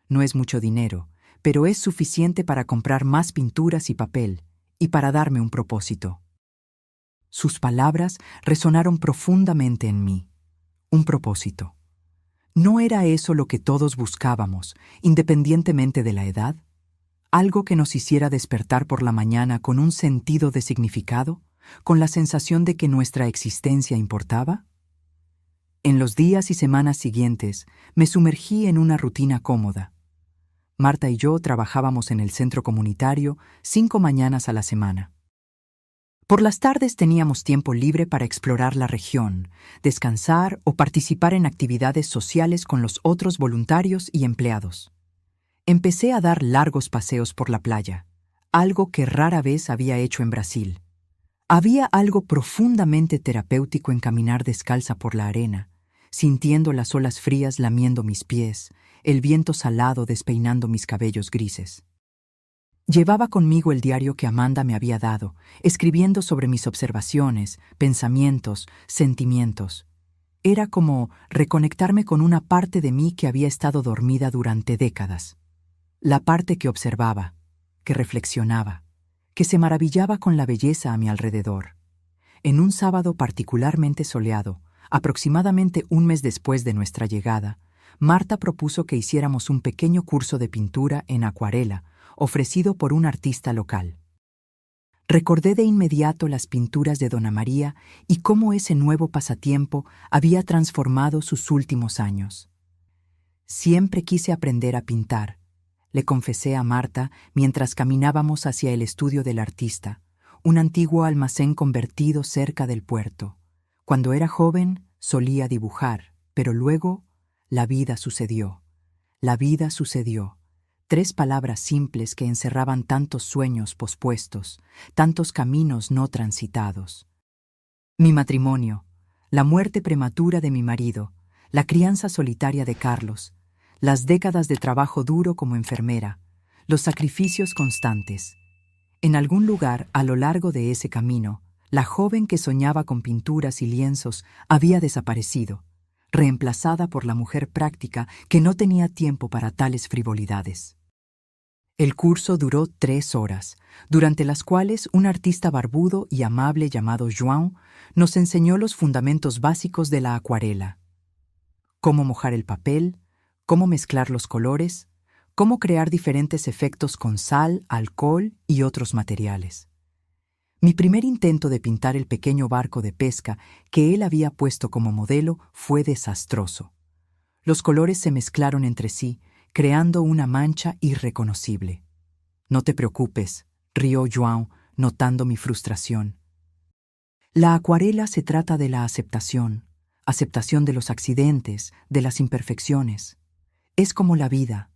No es mucho dinero, pero es suficiente para comprar más pinturas y papel, y para darme un propósito. Sus palabras resonaron profundamente en mí. Un propósito. ¿No era eso lo que todos buscábamos, independientemente de la edad? ¿Algo que nos hiciera despertar por la mañana con un sentido de significado, con la sensación de que nuestra existencia importaba? En los días y semanas siguientes, me sumergí en una rutina cómoda. Marta y yo trabajábamos en el centro comunitario 5 mañanas a la semana. Por las tardes teníamos tiempo libre para explorar la región, descansar o participar en actividades sociales con los otros voluntarios y empleados. Empecé a dar largos paseos por la playa, algo que rara vez había hecho en Brasil. Había algo profundamente terapéutico en caminar descalza por la arena, sintiendo las olas frías lamiendo mis pies, el viento salado despeinando mis cabellos grises. Llevaba conmigo el diario que Amanda me había dado, escribiendo sobre mis observaciones, pensamientos, sentimientos. Era como reconectarme con una parte de mí que había estado dormida durante décadas. La parte que observaba, que reflexionaba, que se maravillaba con la belleza a mi alrededor. En un sábado particularmente soleado, aproximadamente un mes después de nuestra llegada, Marta propuso que hiciéramos un pequeño curso de pintura en acuarela, ofrecido por un artista local. Recordé de inmediato las pinturas de Dona María y cómo ese nuevo pasatiempo había transformado sus últimos años. Siempre quise aprender a pintar, le confesé a Marta mientras caminábamos hacia el estudio del artista, un antiguo almacén convertido cerca del puerto. Cuando era joven, solía dibujar, pero luego la vida sucedió. La vida sucedió. 3 palabras simples que encerraban tantos sueños pospuestos, tantos caminos no transitados. Mi matrimonio, la muerte prematura de mi marido, la crianza solitaria de Carlos, las décadas de trabajo duro como enfermera, los sacrificios constantes. En algún lugar a lo largo de ese camino, la joven que soñaba con pinturas y lienzos había desaparecido, reemplazada por la mujer práctica que no tenía tiempo para tales frivolidades. El curso duró 3 horas, durante las cuales un artista barbudo y amable llamado João nos enseñó los fundamentos básicos de la acuarela: cómo mojar el papel, cómo mezclar los colores, cómo crear diferentes efectos con sal, alcohol y otros materiales. Mi primer intento de pintar el pequeño barco de pesca que él había puesto como modelo fue desastroso. Los colores se mezclaron entre sí, creando una mancha irreconocible. No te preocupes, rió João, notando mi frustración. La acuarela se trata de la aceptación de los accidentes, de las imperfecciones. Es como la vida.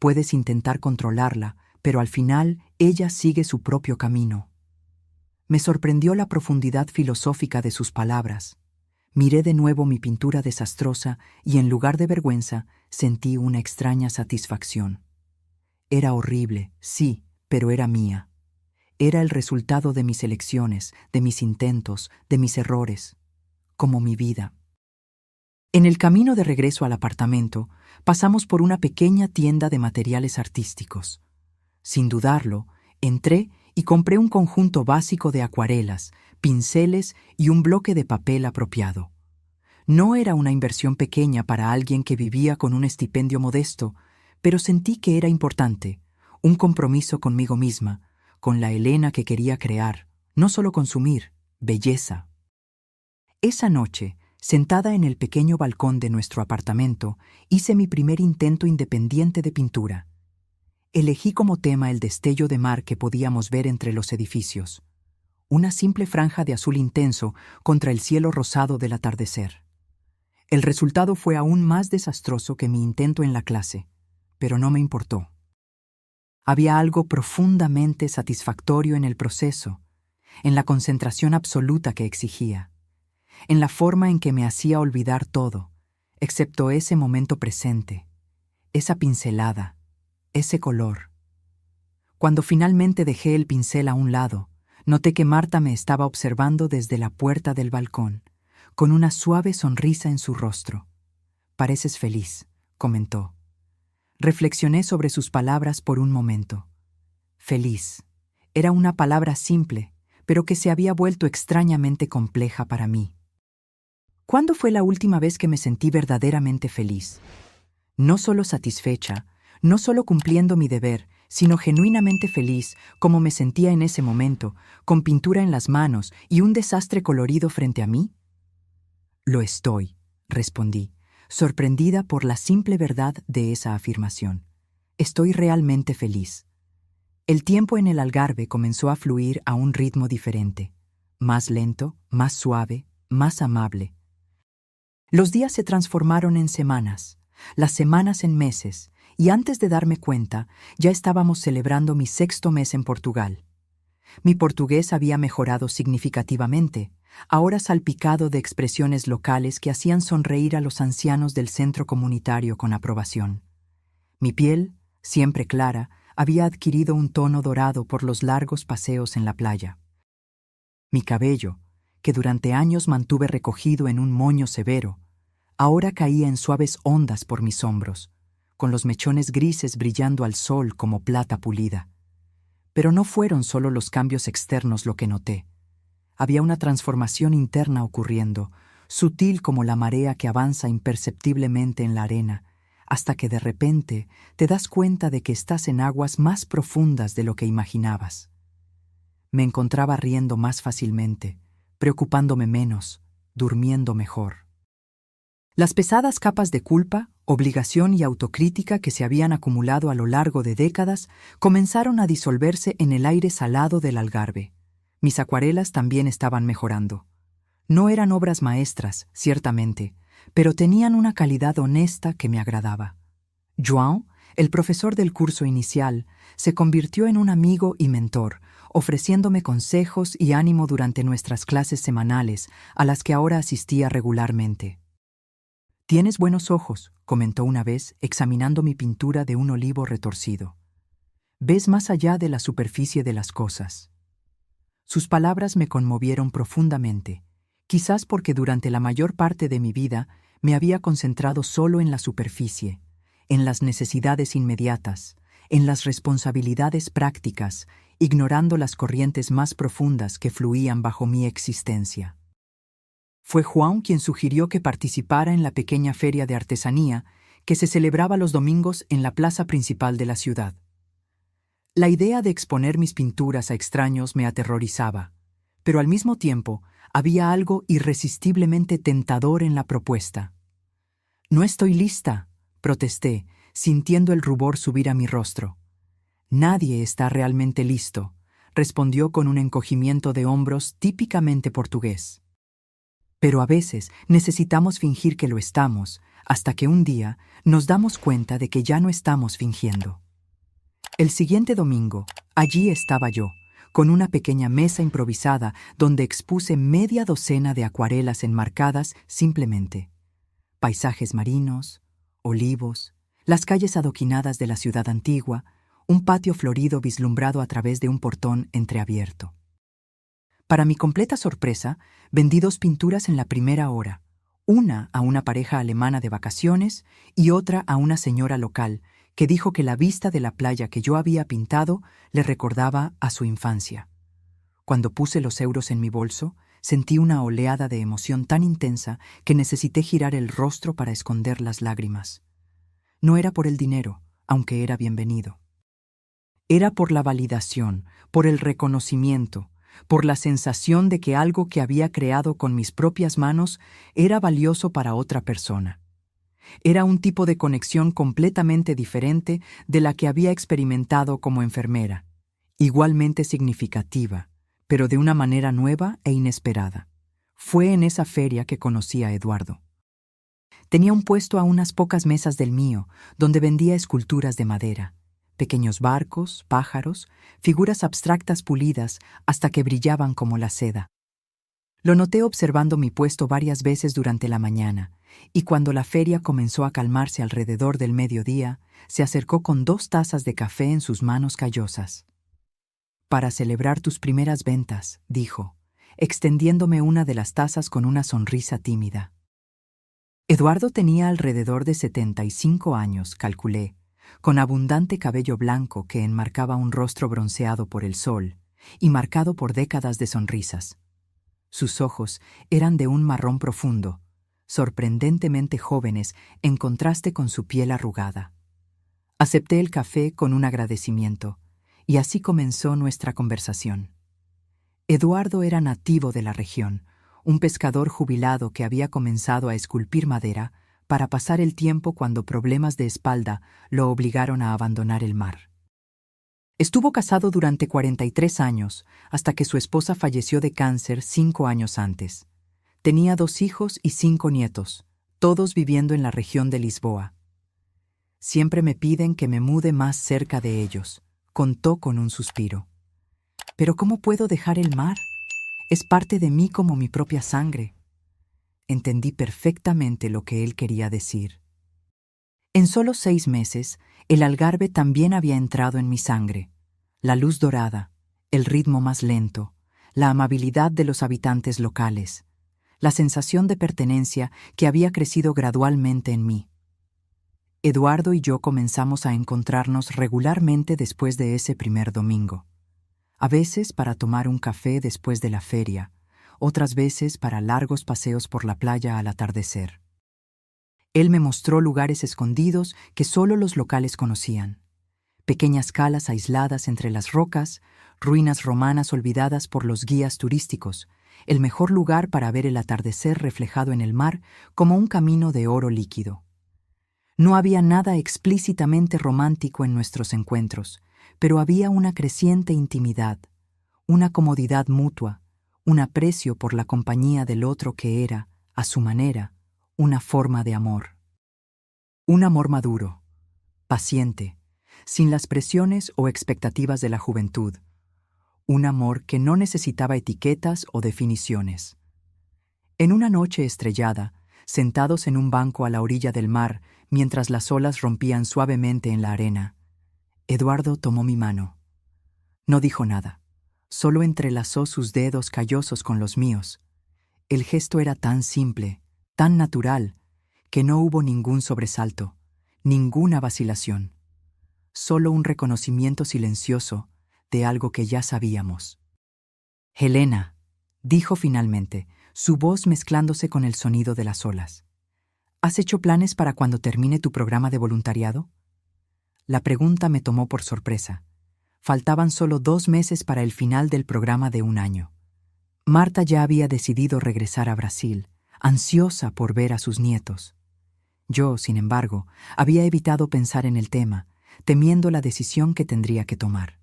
Puedes intentar controlarla, pero al final ella sigue su propio camino. Me sorprendió la profundidad filosófica de sus palabras. Miré de nuevo mi pintura desastrosa y en lugar de vergüenza sentí una extraña satisfacción. Era horrible, sí, pero era mía. Era el resultado de mis elecciones, de mis intentos, de mis errores, como mi vida. En el camino de regreso al apartamento, pasamos por una pequeña tienda de materiales artísticos. Sin dudarlo, entré y compré un conjunto básico de acuarelas, pinceles y un bloque de papel apropiado. No era una inversión pequeña para alguien que vivía con un estipendio modesto, pero sentí que era importante, un compromiso conmigo misma, con la Elena que quería crear, no solo consumir, belleza. Esa noche, sentada en el pequeño balcón de nuestro apartamento, hice mi primer intento independiente de pintura. Elegí como tema el destello de mar que podíamos ver entre los edificios, una simple franja de azul intenso contra el cielo rosado del atardecer. El resultado fue aún más desastroso que mi intento en la clase, pero no me importó. Había algo profundamente satisfactorio en el proceso, en la concentración absoluta que exigía, en la forma en que me hacía olvidar todo, excepto ese momento presente, esa pincelada, ese color. Cuando finalmente dejé el pincel a un lado, noté que Marta me estaba observando desde la puerta del balcón, con una suave sonrisa en su rostro. «Pareces feliz», comentó. Reflexioné sobre sus palabras por un momento. Feliz. Era una palabra simple, pero que se había vuelto extrañamente compleja para mí. ¿Cuándo fue la última vez que me sentí verdaderamente feliz? No solo satisfecha, no solo cumpliendo mi deber, sino genuinamente feliz, como me sentía en ese momento, con pintura en las manos y un desastre colorido frente a mí. Lo estoy, respondí, sorprendida por la simple verdad de esa afirmación. Estoy realmente feliz. El tiempo en el Algarve comenzó a fluir a un ritmo diferente, más lento, más suave, más amable. Los días se transformaron en semanas, las semanas en meses, y antes de darme cuenta, ya estábamos celebrando mi 6º mes en Portugal. Mi portugués había mejorado significativamente, ahora salpicado de expresiones locales que hacían sonreír a los ancianos del centro comunitario con aprobación. Mi piel, siempre clara, había adquirido un tono dorado por los largos paseos en la playa. Mi cabello, que durante años mantuve recogido en un moño severo, ahora caía en suaves ondas por mis hombros, con los mechones grises brillando al sol como plata pulida. Pero no fueron solo los cambios externos lo que noté. Había una transformación interna ocurriendo, sutil como la marea que avanza imperceptiblemente en la arena, hasta que de repente te das cuenta de que estás en aguas más profundas de lo que imaginabas. Me encontraba riendo más fácilmente, preocupándome menos, durmiendo mejor. Las pesadas capas de culpa, obligación y autocrítica que se habían acumulado a lo largo de décadas comenzaron a disolverse en el aire salado del Algarve. Mis acuarelas también estaban mejorando. No eran obras maestras, ciertamente, pero tenían una calidad honesta que me agradaba. João, el profesor del curso inicial, se convirtió en un amigo y mentor, ofreciéndome consejos y ánimo durante nuestras clases semanales, a las que ahora asistía regularmente. «Tienes buenos ojos», comentó una vez, examinando mi pintura de un olivo retorcido. «Ves más allá de la superficie de las cosas». Sus palabras me conmovieron profundamente, quizás porque durante la mayor parte de mi vida me había concentrado solo en la superficie, en las necesidades inmediatas, en las responsabilidades prácticas, ignorando las corrientes más profundas que fluían bajo mi existencia. Fue João quien sugirió que participara en la pequeña feria de artesanía que se celebraba los domingos en la plaza principal de la ciudad. La idea de exponer mis pinturas a extraños me aterrorizaba, pero al mismo tiempo había algo irresistiblemente tentador en la propuesta. «No estoy lista», protesté, sintiendo el rubor subir a mi rostro. «Nadie está realmente listo», respondió con un encogimiento de hombros típicamente portugués. Pero a veces necesitamos fingir que lo estamos, hasta que un día nos damos cuenta de que ya no estamos fingiendo. El siguiente domingo, allí estaba yo, con una pequeña mesa improvisada donde expuse media docena de acuarelas enmarcadas simplemente. Paisajes marinos, olivos, las calles adoquinadas de la ciudad antigua, un patio florido vislumbrado a través de un portón entreabierto. Para mi completa sorpresa, vendí 2 pinturas en la primera hora, una a una pareja alemana de vacaciones y otra a una señora local que dijo que la vista de la playa que yo había pintado le recordaba a su infancia. Cuando puse los euros en mi bolso, sentí una oleada de emoción tan intensa que necesité girar el rostro para esconder las lágrimas. No era por el dinero, aunque era bienvenido. Era por la validación, por el reconocimiento, por la sensación de que algo que había creado con mis propias manos era valioso para otra persona. Era un tipo de conexión completamente diferente de la que había experimentado como enfermera, igualmente significativa, pero de una manera nueva e inesperada. Fue en esa feria que conocí a Eduardo. Tenía un puesto a unas pocas mesas del mío, donde vendía esculturas de madera, pequeños barcos, pájaros, figuras abstractas pulidas hasta que brillaban como la seda. Lo noté observando mi puesto varias veces durante la mañana, y cuando la feria comenzó a calmarse alrededor del mediodía, se acercó con 2 tazas de café en sus manos callosas. «Para celebrar tus primeras ventas», dijo, extendiéndome una de las tazas con una sonrisa tímida. Eduardo tenía alrededor de 75 años, calculé, con abundante cabello blanco que enmarcaba un rostro bronceado por el sol y marcado por décadas de sonrisas. Sus ojos eran de un marrón profundo, sorprendentemente jóvenes en contraste con su piel arrugada. Acepté el café con un agradecimiento, y así comenzó nuestra conversación. Eduardo era nativo de la región, un pescador jubilado que había comenzado a esculpir madera para pasar el tiempo cuando problemas de espalda lo obligaron a abandonar el mar. Estuvo casado durante 43 años, hasta que su esposa falleció de cáncer 5 años antes. Tenía 2 hijos y 5 nietos, todos viviendo en la región de Lisboa. Siempre me piden que me mude más cerca de ellos, contó con un suspiro. Pero ¿cómo puedo dejar el mar? Es parte de mí como mi propia sangre. Entendí perfectamente lo que él quería decir. En solo 6 meses, el Algarve también había entrado en mi sangre. La luz dorada, el ritmo más lento, la amabilidad de los habitantes locales, la sensación de pertenencia que había crecido gradualmente en mí. Eduardo y yo comenzamos a encontrarnos regularmente después de ese primer domingo. A veces para tomar un café después de la feria, otras veces para largos paseos por la playa al atardecer. Él me mostró lugares escondidos que solo los locales conocían. Pequeñas calas aisladas entre las rocas, ruinas romanas olvidadas por los guías turísticos, el mejor lugar para ver el atardecer reflejado en el mar como un camino de oro líquido. No había nada explícitamente romántico en nuestros encuentros, pero había una creciente intimidad, una comodidad mutua, un aprecio por la compañía del otro que era, a su manera, una forma de amor. Un amor maduro, paciente, sin las presiones o expectativas de la juventud. Un amor que no necesitaba etiquetas o definiciones. En una noche estrellada, sentados en un banco a la orilla del mar mientras las olas rompían suavemente en la arena, Eduardo tomó mi mano. No dijo nada, solo entrelazó sus dedos callosos con los míos. El gesto era tan simple, tan natural, que no hubo ningún sobresalto, ninguna vacilación. Solo un reconocimiento silencioso de algo que ya sabíamos. «Helena», dijo finalmente, su voz mezclándose con el sonido de las olas. «¿Has hecho planes para cuando termine tu programa de voluntariado?» La pregunta me tomó por sorpresa. Faltaban solo 2 meses para el final del programa de 1 año. Marta ya había decidido regresar a Brasil, ansiosa por ver a sus nietos. Yo, sin embargo, había evitado pensar en el tema, temiendo la decisión que tendría que tomar.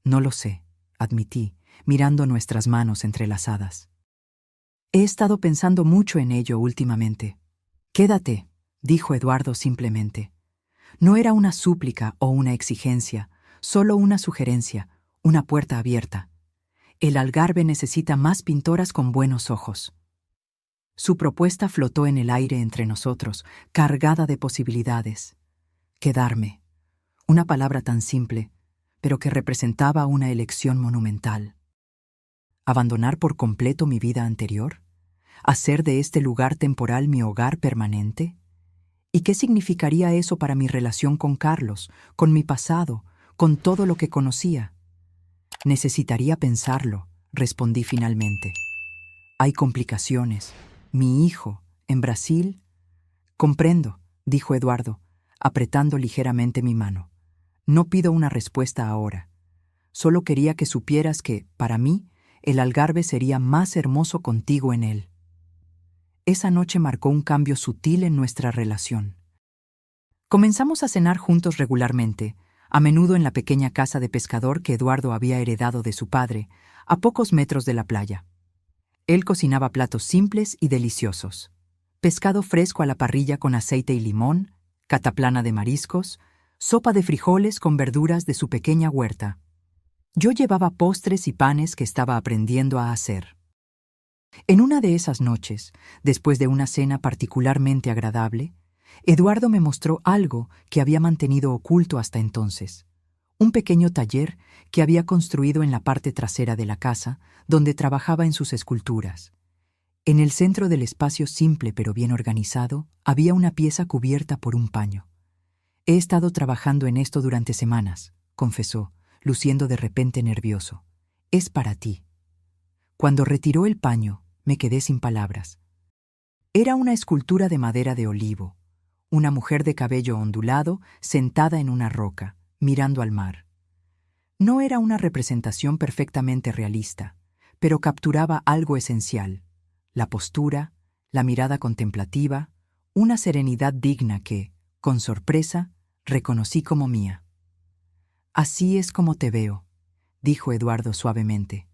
«No lo sé», admití, mirando nuestras manos entrelazadas. «He estado pensando mucho en ello últimamente». «Quédate», dijo Eduardo simplemente. No era una súplica o una exigencia, solo una sugerencia, una puerta abierta. El Algarve necesita más pintoras con buenos ojos. Su propuesta flotó en el aire entre nosotros, cargada de posibilidades. Quedarme. Una palabra tan simple, pero que representaba una elección monumental. ¿Abandonar por completo mi vida anterior? ¿Hacer de este lugar temporal mi hogar permanente? ¿Y qué significaría eso para mi relación con Carlos, con mi pasado, con todo lo que conocía? Necesitaría pensarlo, respondí finalmente. Hay complicaciones. Mi hijo, en Brasil. Comprendo, dijo Eduardo. apretando ligeramente mi mano. No pido una respuesta ahora. Solo quería que supieras que, para mí, el Algarve sería más hermoso contigo en él. Esa noche marcó un cambio sutil en nuestra relación. Comenzamos a cenar juntos regularmente, a menudo en la pequeña casa de pescador que Eduardo había heredado de su padre, a pocos metros de la playa. Él cocinaba platos simples y deliciosos. Pescado fresco a la parrilla con aceite y limón, cataplana de mariscos, sopa de frijoles con verduras de su pequeña huerta. Yo llevaba postres y panes que estaba aprendiendo a hacer. En una de esas noches, después de una cena particularmente agradable, Eduardo me mostró algo que había mantenido oculto hasta entonces. Un pequeño taller que había construido en la parte trasera de la casa, donde trabajaba en sus esculturas. En el centro del espacio simple pero bien organizado, había una pieza cubierta por un paño. He estado trabajando en esto durante semanas, confesó, luciendo de repente nervioso. Es para ti. Cuando retiró el paño, me quedé sin palabras. Era una escultura de madera de olivo, una mujer de cabello ondulado sentada en una roca, mirando al mar. No era una representación perfectamente realista, pero capturaba algo esencial: la postura, la mirada contemplativa, una serenidad digna que, con sorpresa, reconocí como mía. Así es como te veo, dijo Eduardo suavemente.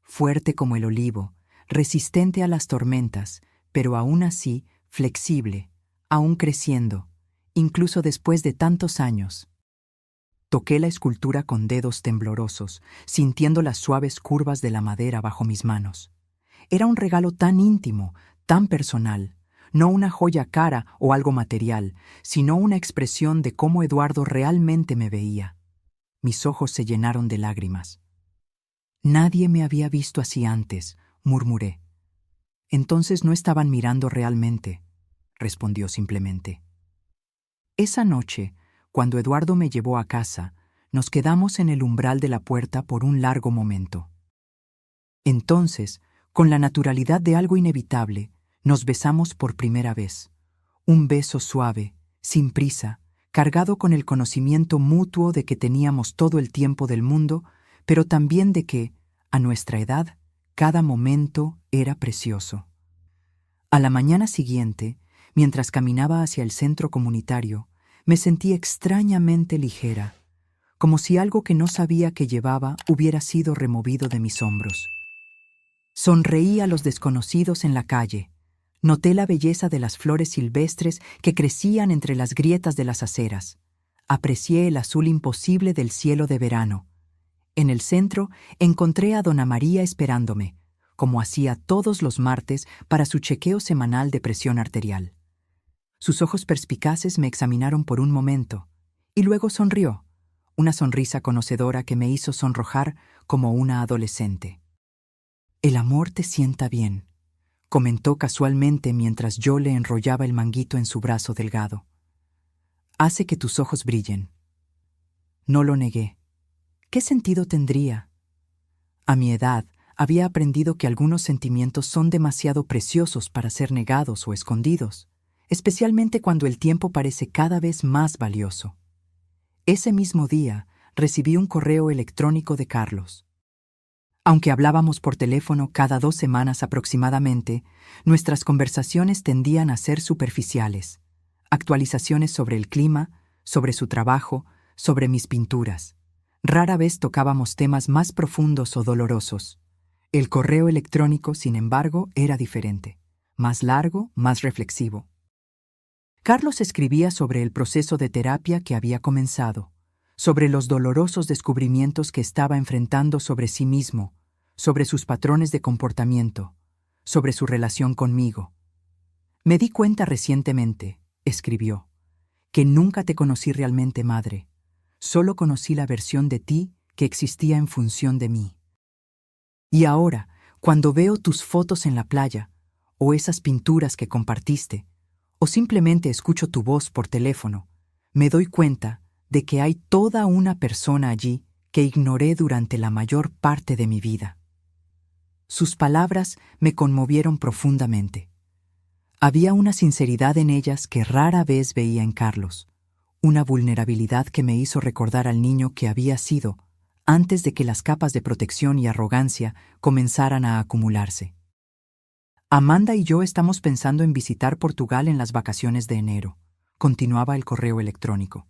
Fuerte como el olivo, resistente a las tormentas, pero aún así flexible, aún creciendo, incluso después de tantos años. Toqué la escultura con dedos temblorosos, sintiendo las suaves curvas de la madera bajo mis manos. Era un regalo tan íntimo, tan personal, no una joya cara o algo material, sino una expresión de cómo Eduardo realmente me veía. Mis ojos se llenaron de lágrimas. Nadie me había visto así antes, murmuré. Entonces no estaban mirando realmente, respondió simplemente. Esa noche, cuando Eduardo me llevó a casa, nos quedamos en el umbral de la puerta por un largo momento. Entonces, con la naturalidad de algo inevitable, nos besamos por primera vez. Un beso suave, sin prisa, cargado con el conocimiento mutuo de que teníamos todo el tiempo del mundo, pero también de que, a nuestra edad, cada momento era precioso. A la mañana siguiente, mientras caminaba hacia el centro comunitario, me sentí extrañamente ligera, como si algo que no sabía que llevaba hubiera sido removido de mis hombros. Sonreí a los desconocidos en la calle. Noté la belleza de las flores silvestres que crecían entre las grietas de las aceras. Aprecié el azul imposible del cielo de verano. En el centro encontré a Dona María esperándome, como hacía todos los martes para su chequeo semanal de presión arterial. Sus ojos perspicaces me examinaron por un momento, y luego sonrió, una sonrisa conocedora que me hizo sonrojar como una adolescente. «El amor te sienta bien», comentó casualmente mientras yo le enrollaba el manguito en su brazo delgado. «Hace que tus ojos brillen». No lo negué. ¿Qué sentido tendría? A mi edad, había aprendido que algunos sentimientos son demasiado preciosos para ser negados o escondidos, especialmente cuando el tiempo parece cada vez más valioso. Ese mismo día, recibí un correo electrónico de Carlos. Aunque hablábamos por teléfono cada 2 semanas aproximadamente, nuestras conversaciones tendían a ser superficiales. Actualizaciones sobre el clima, sobre su trabajo, sobre mis pinturas. Rara vez tocábamos temas más profundos o dolorosos. El correo electrónico, sin embargo, era diferente. Más largo, más reflexivo. Carlos escribía sobre el proceso de terapia que había comenzado, sobre los dolorosos descubrimientos que estaba enfrentando sobre sí mismo, sobre sus patrones de comportamiento, sobre su relación conmigo. «Me di cuenta recientemente», escribió, «que nunca te conocí realmente, madre. Solo conocí la versión de ti que existía en función de mí. Y ahora, cuando veo tus fotos en la playa, o esas pinturas que compartiste, o simplemente escucho tu voz por teléfono, me doy cuenta de que hay toda una persona allí que ignoré durante la mayor parte de mi vida». Sus palabras me conmovieron profundamente. Había una sinceridad en ellas que rara vez veía en Carlos, una vulnerabilidad que me hizo recordar al niño que había sido antes de que las capas de protección y arrogancia comenzaran a acumularse. Amanda y yo estamos pensando en visitar Portugal en las vacaciones de enero, continuaba el correo electrónico.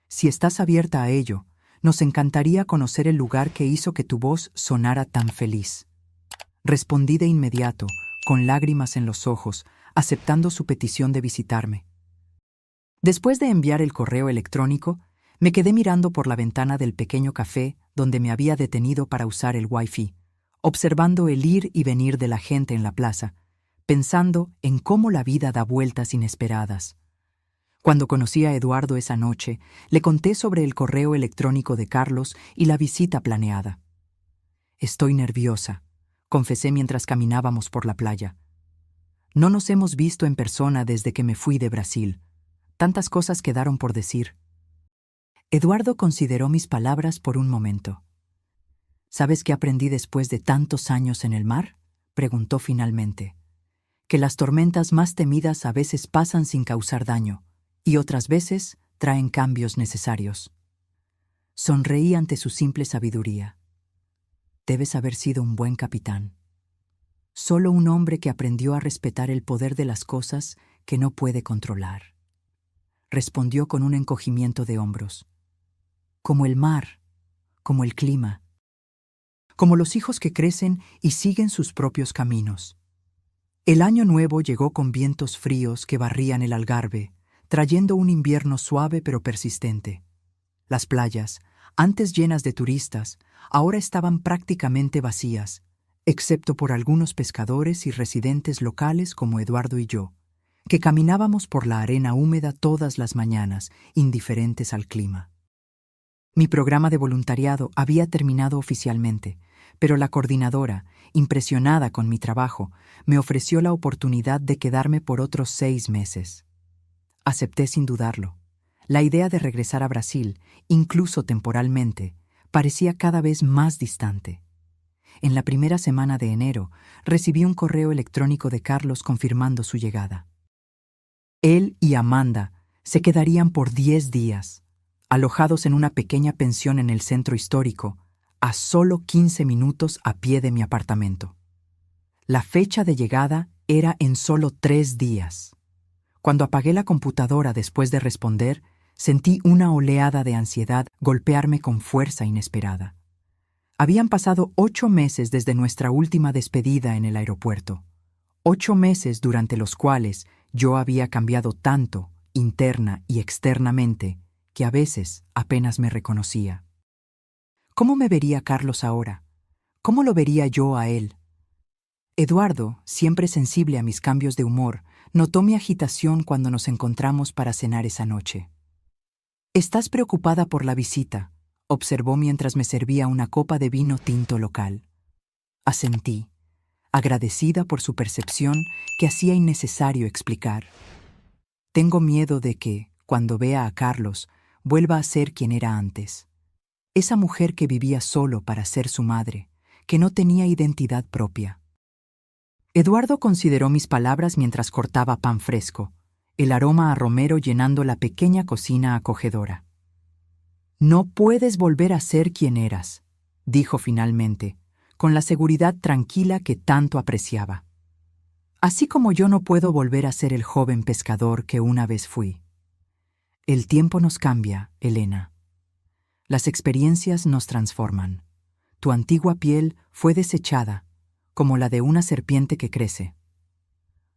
Si estás abierta a ello, nos encantaría conocer el lugar que hizo que tu voz sonara tan feliz. Respondí de inmediato, con lágrimas en los ojos, aceptando su petición de visitarme. Después de enviar el correo electrónico, me quedé mirando por la ventana del pequeño café donde me había detenido para usar el Wi-Fi, observando el ir y venir de la gente en la plaza, pensando en cómo la vida da vueltas inesperadas. Cuando conocí a Eduardo esa noche, le conté sobre el correo electrónico de Carlos y la visita planeada. «Estoy nerviosa», confesé mientras caminábamos por la playa. «No nos hemos visto en persona desde que me fui de Brasil. Tantas cosas quedaron por decir». Eduardo consideró mis palabras por un momento. «¿Sabes qué aprendí después de tantos años en el mar?», preguntó finalmente. «Que las tormentas más temidas a veces pasan sin causar daño, y otras veces traen cambios necesarios». Sonreí ante su simple sabiduría. «Debes haber sido un buen capitán. Solo un hombre que aprendió a respetar el poder de las cosas que no puede controlar», respondió con un encogimiento de hombros. «Como el mar, como el clima, como los hijos que crecen y siguen sus propios caminos». El año nuevo llegó con vientos fríos que barrían el Algarve, trayendo un invierno suave pero persistente. Las playas, antes llenas de turistas, ahora estaban prácticamente vacías, excepto por algunos pescadores y residentes locales como Eduardo y yo, que caminábamos por la arena húmeda todas las mañanas, indiferentes al clima. Mi programa de voluntariado había terminado oficialmente, pero la coordinadora, impresionada con mi trabajo, me ofreció la oportunidad de quedarme por otros 6 meses. Acepté sin dudarlo. La idea de regresar a Brasil, incluso temporalmente, parecía cada vez más distante. En la primera semana de enero, recibí un correo electrónico de Carlos confirmando su llegada. Él y Amanda se quedarían por 10 días, alojados en una pequeña pensión en el centro histórico, a solo 15 minutos a pie de mi apartamento. La fecha de llegada era en solo 3 días. Cuando apagué la computadora después de responder, sentí una oleada de ansiedad golpearme con fuerza inesperada. Habían pasado 8 meses desde nuestra última despedida en el aeropuerto. 8 meses durante los cuales yo había cambiado tanto, interna y externamente, que a veces apenas me reconocía. ¿Cómo me vería Carlos ahora? ¿Cómo lo vería yo a él? Eduardo, siempre sensible a mis cambios de humor, notó mi agitación cuando nos encontramos para cenar esa noche. «Estás preocupada por la visita», observó mientras me servía una copa de vino tinto local. Asentí, agradecida por su percepción que hacía innecesario explicar. «Tengo miedo de que, cuando vea a Carlos, vuelva a ser quien era antes. Esa mujer que vivía solo para ser su madre, que no tenía identidad propia». Eduardo consideró mis palabras mientras cortaba pan fresco, el aroma a romero llenando la pequeña cocina acogedora. «No puedes volver a ser quien eras», dijo finalmente, con la seguridad tranquila que tanto apreciaba. «Así como yo no puedo volver a ser el joven pescador que una vez fui. El tiempo nos cambia, Elena. Las experiencias nos transforman. Tu antigua piel fue desechada, como la de una serpiente que crece».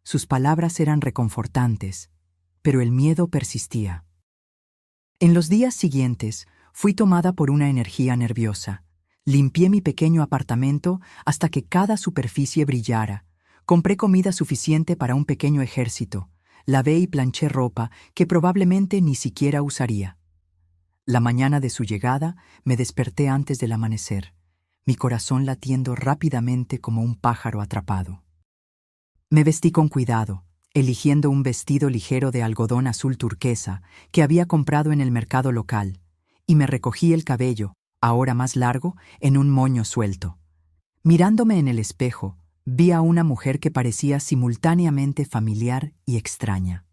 Sus palabras eran reconfortantes, pero el miedo persistía. En los días siguientes, fui tomada por una energía nerviosa. Limpié mi pequeño apartamento hasta que cada superficie brillara. Compré comida suficiente para un pequeño ejército. Lavé y planché ropa que probablemente ni siquiera usaría. La mañana de su llegada, me desperté antes del amanecer, mi corazón latiendo rápidamente como un pájaro atrapado. Me vestí con cuidado, eligiendo un vestido ligero de algodón azul turquesa que había comprado en el mercado local, y me recogí el cabello, ahora más largo, en un moño suelto. Mirándome en el espejo, Vi a una mujer que parecía simultáneamente familiar y extraña,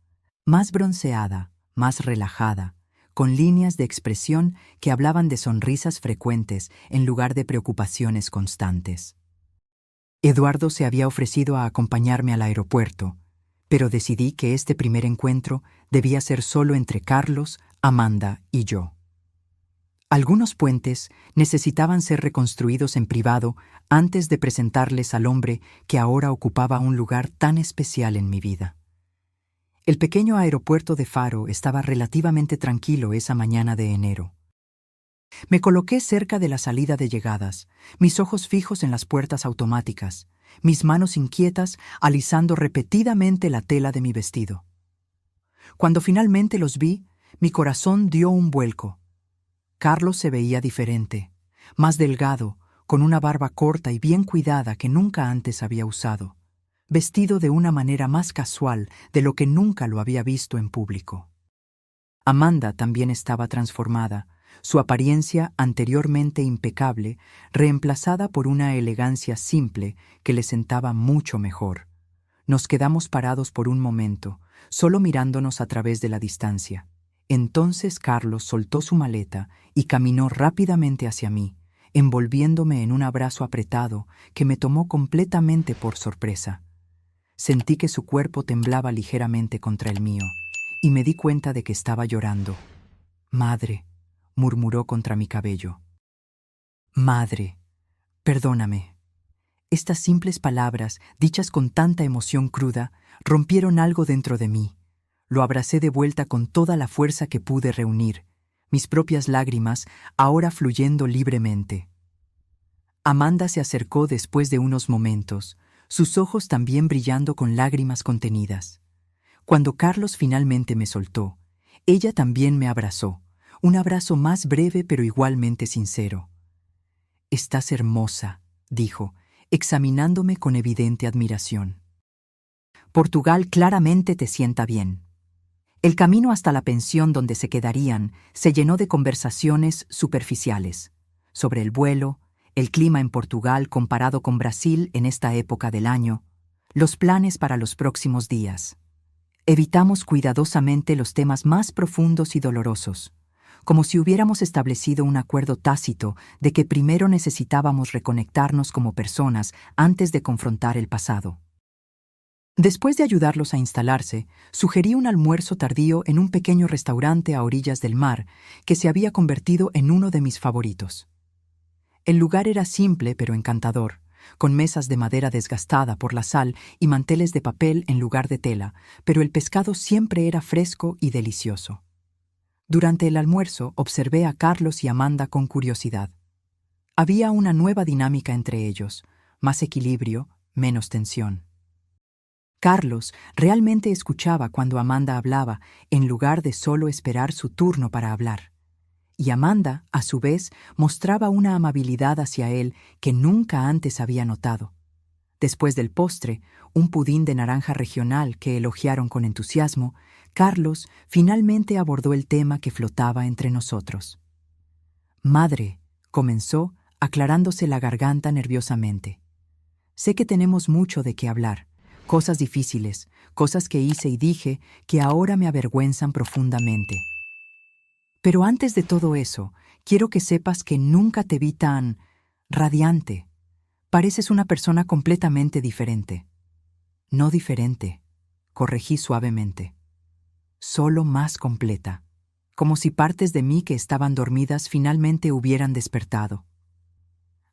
más bronceada, más relajada, con líneas de expresión que hablaban de sonrisas frecuentes en lugar de preocupaciones constantes. Eduardo se había ofrecido a acompañarme al aeropuerto, pero decidí que este primer encuentro debía ser solo entre Carlos, Amanda y yo. Algunos puentes necesitaban ser reconstruidos en privado antes de presentarles al hombre que ahora ocupaba un lugar tan especial en mi vida. El pequeño aeropuerto de Faro estaba relativamente tranquilo esa mañana de enero. Me coloqué cerca de la salida de llegadas, mis ojos fijos en las puertas automáticas, mis manos inquietas alisando repetidamente la tela de mi vestido. Cuando finalmente los vi, mi corazón dio un vuelco. Carlos se veía diferente, más delgado, con una barba corta y bien cuidada que nunca antes había usado, vestido de una manera más casual de lo que nunca lo había visto en público. Amanda también estaba transformada, su apariencia anteriormente impecable, reemplazada por una elegancia simple que le sentaba mucho mejor. Nos quedamos parados por un momento, solo mirándonos a través de la distancia. Entonces Carlos soltó su maleta y caminó rápidamente hacia mí, envolviéndome en un abrazo apretado que me tomó completamente por sorpresa. Sentí que su cuerpo temblaba ligeramente contra el mío, y me di cuenta de que estaba llorando. «Madre», murmuró contra mi cabello. «Madre, perdóname». Estas simples palabras, dichas con tanta emoción cruda, rompieron algo dentro de mí. Lo abracé de vuelta con toda la fuerza que pude reunir, mis propias lágrimas ahora fluyendo libremente. Amanda se acercó después de unos momentos, sus ojos también brillando con lágrimas contenidas. Cuando Carlos finalmente me soltó, ella también me abrazó, un abrazo más breve pero igualmente sincero. «Estás hermosa», dijo, examinándome con evidente admiración. «Portugal claramente te sienta bien». El camino hasta la pensión donde se quedarían se llenó de conversaciones superficiales sobre el vuelo, el clima en Portugal comparado con Brasil en esta época del año, los planes para los próximos días. Evitamos cuidadosamente los temas más profundos y dolorosos, como si hubiéramos establecido un acuerdo tácito de que primero necesitábamos reconectarnos como personas antes de confrontar el pasado. Después de ayudarlos a instalarse, sugerí un almuerzo tardío en un pequeño restaurante a orillas del mar que se había convertido en uno de mis favoritos. El lugar era simple pero encantador, con mesas de madera desgastada por la sal y manteles de papel en lugar de tela, pero el pescado siempre era fresco y delicioso. Durante el almuerzo observé a Carlos y Amanda con curiosidad. Había una nueva dinámica entre ellos, más equilibrio, menos tensión. Carlos realmente escuchaba cuando Amanda hablaba, en lugar de solo esperar su turno para hablar. Y Amanda, a su vez, mostraba una amabilidad hacia él que nunca antes había notado. Después del postre, un pudín de naranja regional que elogiaron con entusiasmo, Carlos finalmente abordó el tema que flotaba entre nosotros. «Madre», comenzó, aclarándose la garganta nerviosamente. «Sé que tenemos mucho de qué hablar. Cosas difíciles, cosas que hice y dije que ahora me avergüenzan profundamente. Pero antes de todo eso, quiero que sepas que nunca te vi tan radiante. Pareces una persona completamente diferente». «No diferente», corregí suavemente. «Solo más completa, como si partes de mí que estaban dormidas finalmente hubieran despertado».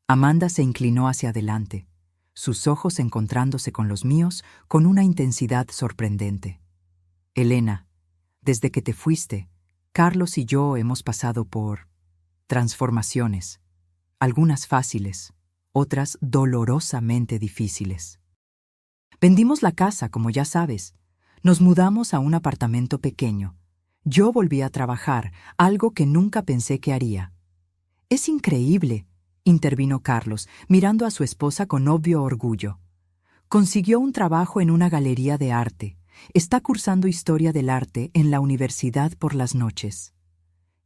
Amanda se inclinó hacia adelante, sus ojos encontrándose con los míos con una intensidad sorprendente. «Elena, desde que te fuiste, Carlos y yo hemos pasado por transformaciones, algunas fáciles, otras dolorosamente difíciles. Vendimos la casa, como ya sabes. Nos mudamos a un apartamento pequeño. Yo volví a trabajar, algo que nunca pensé que haría». «Es increíble», intervino Carlos, mirando a su esposa con obvio orgullo. «Consiguió un trabajo en una galería de arte. Está cursando historia del arte en la universidad por las noches».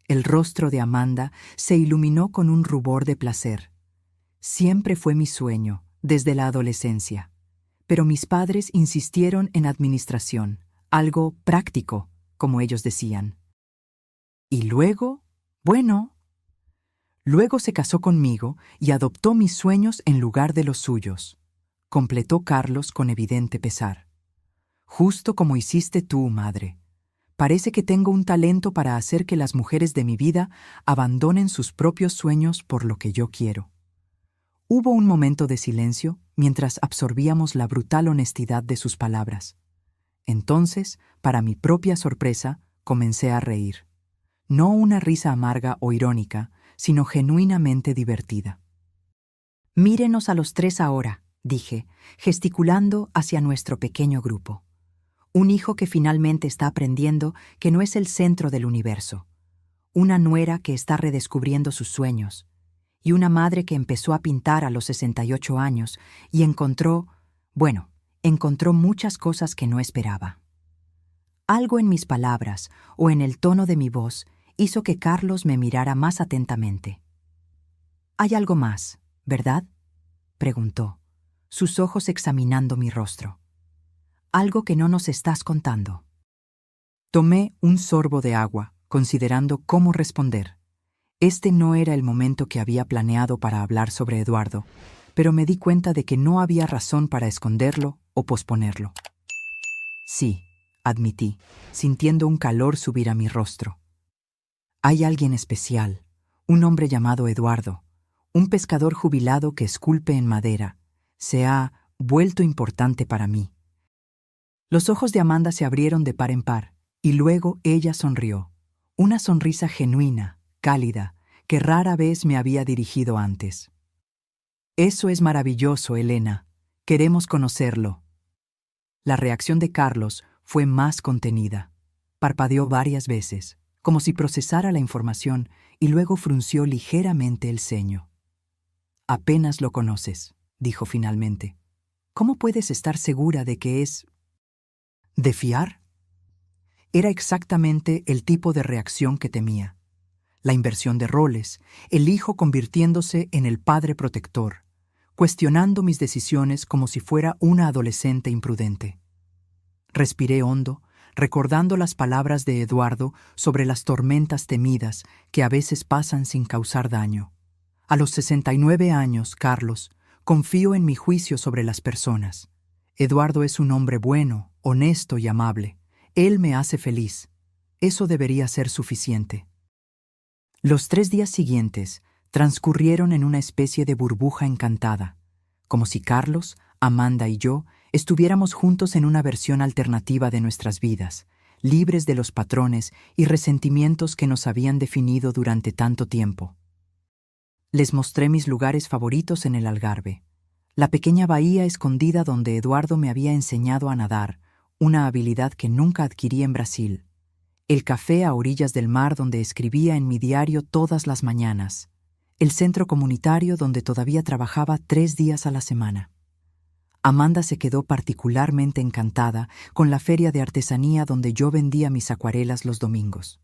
El rostro de Amanda se iluminó con un rubor de placer. «Siempre fue mi sueño», desde la adolescencia. Pero mis padres insistieron en administración, algo práctico, como ellos decían. Y luego, luego se casó conmigo y adoptó mis sueños en lugar de los suyos, completó Carlos con evidente pesar. Justo como hiciste tú, madre. Parece que tengo un talento para hacer que las mujeres de mi vida abandonen sus propios sueños por lo que yo quiero. Hubo un momento de silencio mientras absorbíamos la brutal honestidad de sus palabras. Entonces, para mi propia sorpresa, comencé a reír. No una risa amarga o irónica, sino genuinamente divertida. Mírenos a los tres ahora, dije, gesticulando hacia nuestro pequeño grupo. Un hijo que finalmente está aprendiendo que no es el centro del universo. Una nuera que está redescubriendo sus sueños. Y una madre que empezó a pintar a los 68 años y encontró muchas cosas que no esperaba. Algo en mis palabras o en el tono de mi voz hizo que Carlos me mirara más atentamente. «Hay algo más, ¿verdad?», preguntó, sus ojos examinando mi rostro. «Algo que no nos estás contando». Tomé un sorbo de agua, considerando cómo responder. Este no era el momento que había planeado para hablar sobre Eduardo, pero me di cuenta de que no había razón para esconderlo o posponerlo. «Sí», admití, sintiendo un calor subir a mi rostro. «Hay alguien especial, un hombre llamado Eduardo, un pescador jubilado que esculpe en madera. Se ha vuelto importante para mí». Los ojos de Amanda se abrieron de par en par, y luego ella sonrió. Una sonrisa genuina, cálida, que rara vez me había dirigido antes. «Eso es maravilloso, Elena. Queremos conocerlo». La reacción de Carlos fue más contenida. Parpadeó varias veces, como si procesara la información, y luego frunció ligeramente el ceño. «Apenas lo conoces», dijo finalmente. «¿Cómo puedes estar segura de que es de fiar?». Era exactamente el tipo de reacción que temía. La inversión de roles, el hijo convirtiéndose en el padre protector, cuestionando mis decisiones como si fuera una adolescente imprudente. Respiré hondo, recordando las palabras de Eduardo sobre las tormentas temidas que a veces pasan sin causar daño. A los 69 años, Carlos, confío en mi juicio sobre las personas. Eduardo es un hombre bueno, honesto y amable. Él me hace feliz. Eso debería ser suficiente. Los 3 días siguientes transcurrieron en una especie de burbuja encantada, como si Carlos, Amanda y yo estuviéramos juntos en una versión alternativa de nuestras vidas, libres de los patrones y resentimientos que nos habían definido durante tanto tiempo. Les mostré mis lugares favoritos en el Algarve, la pequeña bahía escondida donde Eduardo me había enseñado a nadar, una habilidad que nunca adquirí en Brasil, el café a orillas del mar donde escribía en mi diario todas las mañanas, el centro comunitario donde todavía trabajaba 3 días a la semana. Amanda se quedó particularmente encantada con la feria de artesanía donde yo vendía mis acuarelas los domingos.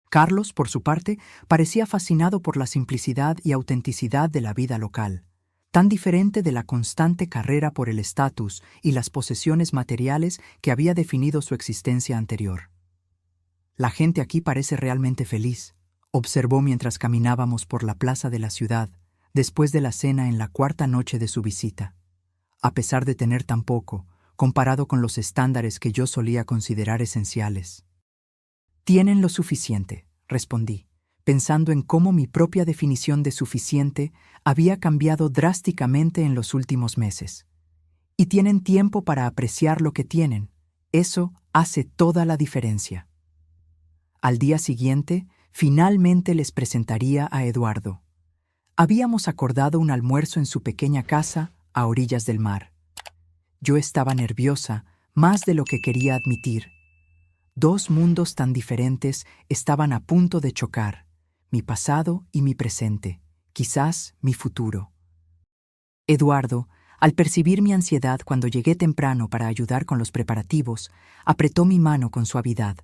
Carlos, por su parte, parecía fascinado por la simplicidad y autenticidad de la vida local, tan diferente de la constante carrera por el estatus y las posesiones materiales que había definido su existencia anterior. «La gente aquí parece realmente feliz», observó mientras caminábamos por la plaza de la ciudad, después de la cena en la 4ª noche de su visita. A pesar de tener tan poco, comparado con los estándares que yo solía considerar esenciales. «Tienen lo suficiente», respondí, pensando en cómo mi propia definición de suficiente había cambiado drásticamente en los últimos meses. «Y tienen tiempo para apreciar lo que tienen. Eso hace toda la diferencia». Al día siguiente, finalmente les presentaría a Eduardo. Habíamos acordado un almuerzo en su pequeña casa a orillas del mar. Yo estaba nerviosa, más de lo que quería admitir. 2 mundos tan diferentes estaban a punto de chocar, mi pasado y mi presente, quizás mi futuro. Eduardo, al percibir mi ansiedad cuando llegué temprano para ayudar con los preparativos, apretó mi mano con suavidad.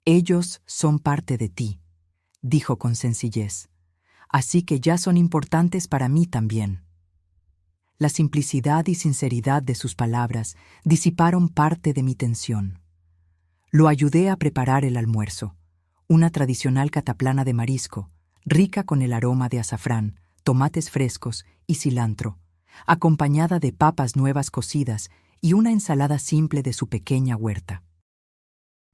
«Ellos son parte de ti», dijo con sencillez, «así que ya son importantes para mí también». La simplicidad y sinceridad de sus palabras disiparon parte de mi tensión. Lo ayudé a preparar el almuerzo, una tradicional cataplana de marisco, rica con el aroma de azafrán, tomates frescos y cilantro, acompañada de papas nuevas cocidas y una ensalada simple de su pequeña huerta.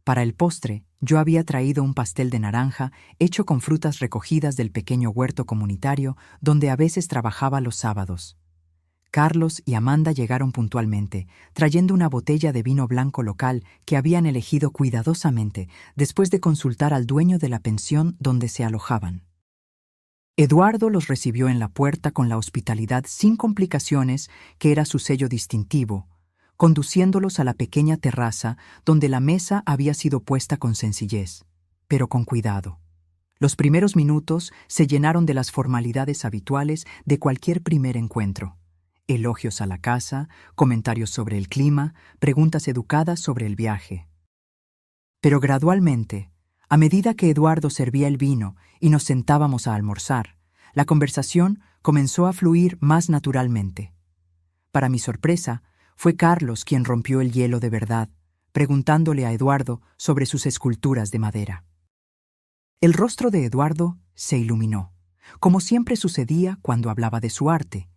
Para el postre, yo había traído un pastel de naranja hecho con frutas recogidas del pequeño huerto comunitario donde a veces trabajaba los sábados. Carlos y Amanda llegaron puntualmente, trayendo una botella de vino blanco local que habían elegido cuidadosamente después de consultar al dueño de la pensión donde se alojaban. Eduardo los recibió en la puerta con la hospitalidad sin complicaciones que era su sello distintivo, conduciéndolos a la pequeña terraza donde la mesa había sido puesta con sencillez, pero con cuidado. Los primeros minutos se llenaron de las formalidades habituales de cualquier primer encuentro. Elogios a la casa, comentarios sobre el clima, preguntas educadas sobre el viaje. Pero gradualmente, a medida que Eduardo servía el vino y nos sentábamos a almorzar, la conversación comenzó a fluir más naturalmente. Para mi sorpresa, fue Carlos quien rompió el hielo de verdad, preguntándole a Eduardo sobre sus esculturas de madera. El rostro de Eduardo se iluminó, como siempre sucedía cuando hablaba de su arte,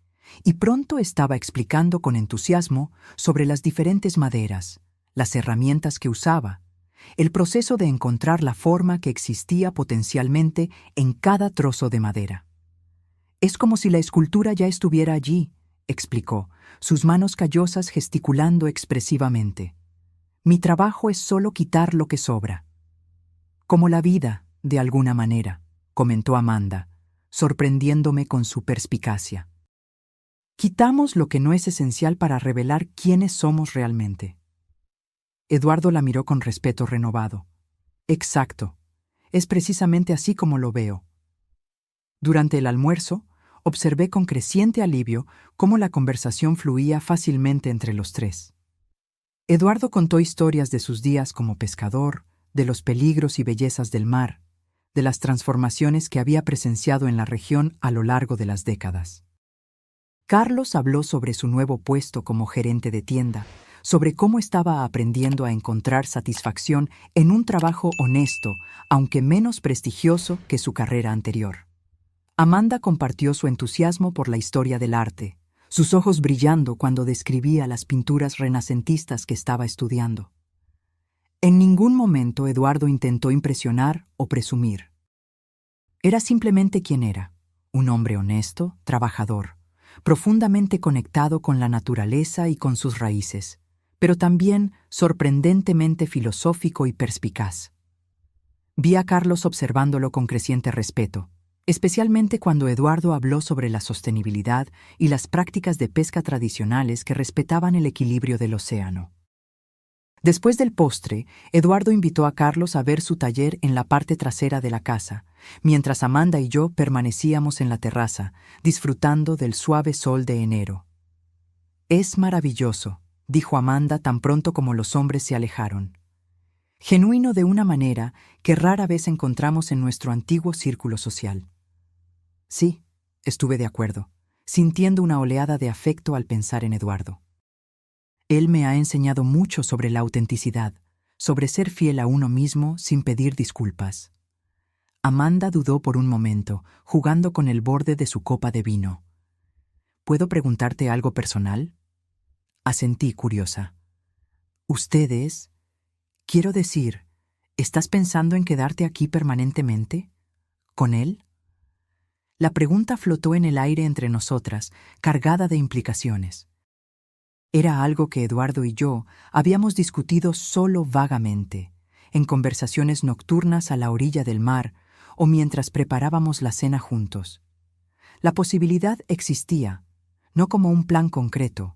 y pronto estaba explicando con entusiasmo sobre las diferentes maderas, las herramientas que usaba, el proceso de encontrar la forma que existía potencialmente en cada trozo de madera. Es como si la escultura ya estuviera allí, explicó, sus manos callosas gesticulando expresivamente. Mi trabajo es solo quitar lo que sobra. Como la vida, de alguna manera, comentó Amanda, sorprendiéndome con su perspicacia. Quitamos lo que no es esencial para revelar quiénes somos realmente. Eduardo la miró con respeto renovado. Exacto. Es precisamente así como lo veo. Durante el almuerzo, observé con creciente alivio cómo la conversación fluía fácilmente entre los tres. Eduardo contó historias de sus días como pescador, de los peligros y bellezas del mar, de las transformaciones que había presenciado en la región a lo largo de las décadas. Carlos habló sobre su nuevo puesto como gerente de tienda, sobre cómo estaba aprendiendo a encontrar satisfacción en un trabajo honesto, aunque menos prestigioso que su carrera anterior. Amanda compartió su entusiasmo por la historia del arte, sus ojos brillando cuando describía las pinturas renacentistas que estaba estudiando. En ningún momento Eduardo intentó impresionar o presumir. Era simplemente quien era, un hombre honesto, trabajador, profundamente conectado con la naturaleza y con sus raíces, pero también sorprendentemente filosófico y perspicaz. Vi a Carlos observándolo con creciente respeto, especialmente cuando Eduardo habló sobre la sostenibilidad y las prácticas de pesca tradicionales que respetaban el equilibrio del océano. Después del postre, Eduardo invitó a Carlos a ver su taller en la parte trasera de la casa, mientras Amanda y yo permanecíamos en la terraza, disfrutando del suave sol de enero. Es maravilloso, dijo Amanda tan pronto como los hombres se alejaron. Genuino de una manera que rara vez encontramos en nuestro antiguo círculo social. Sí, estuve de acuerdo, sintiendo una oleada de afecto al pensar en Eduardo. Él me ha enseñado mucho sobre la autenticidad, sobre ser fiel a uno mismo sin pedir disculpas. Amanda dudó por un momento, jugando con el borde de su copa de vino. ¿Puedo preguntarte algo personal? Asentí curiosa. ¿Ustedes? Quiero decir, ¿estás pensando en quedarte aquí permanentemente? ¿Con él? La pregunta flotó en el aire entre nosotras, cargada de implicaciones. Era algo que Eduardo y yo habíamos discutido solo vagamente, en conversaciones nocturnas a la orilla del mar o mientras preparábamos la cena juntos. La posibilidad existía, no como un plan concreto,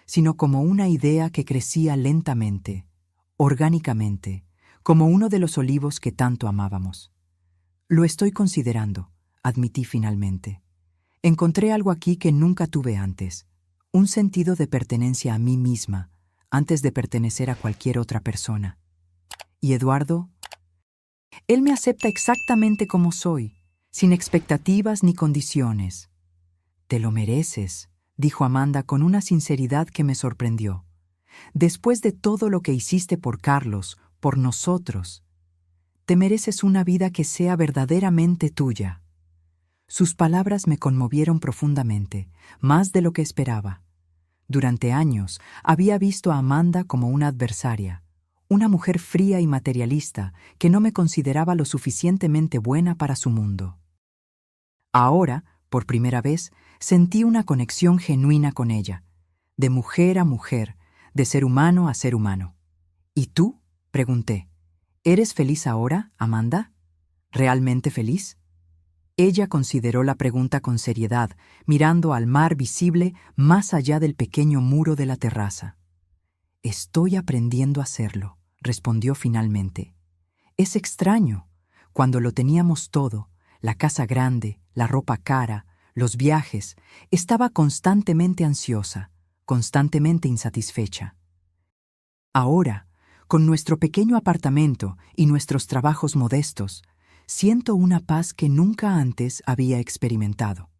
sino como una idea que crecía lentamente, orgánicamente, como uno de los olivos que tanto amábamos. Lo estoy considerando, admití finalmente. Encontré algo aquí que nunca tuve antes. Un sentido de pertenencia a mí misma, antes de pertenecer a cualquier otra persona. ¿Y Eduardo? Él me acepta exactamente como soy, sin expectativas ni condiciones. Te lo mereces, dijo Amanda con una sinceridad que me sorprendió. Después de todo lo que hiciste por Carlos, por nosotros, te mereces una vida que sea verdaderamente tuya. Sus palabras me conmovieron profundamente, más de lo que esperaba. Durante años había visto a Amanda como una adversaria, una mujer fría y materialista que no me consideraba lo suficientemente buena para su mundo. Ahora, por primera vez, sentí una conexión genuina con ella, de mujer a mujer, de ser humano a ser humano. ¿Y tú?, pregunté. ¿Eres feliz ahora, Amanda? ¿Realmente feliz? Ella consideró la pregunta con seriedad, mirando al mar visible más allá del pequeño muro de la terraza. Estoy aprendiendo a hacerlo, respondió finalmente. Es extraño. Cuando lo teníamos todo, la casa grande, la ropa cara, los viajes, estaba constantemente ansiosa, constantemente insatisfecha. Ahora, con nuestro pequeño apartamento y nuestros trabajos modestos, siento una paz que nunca antes había experimentado.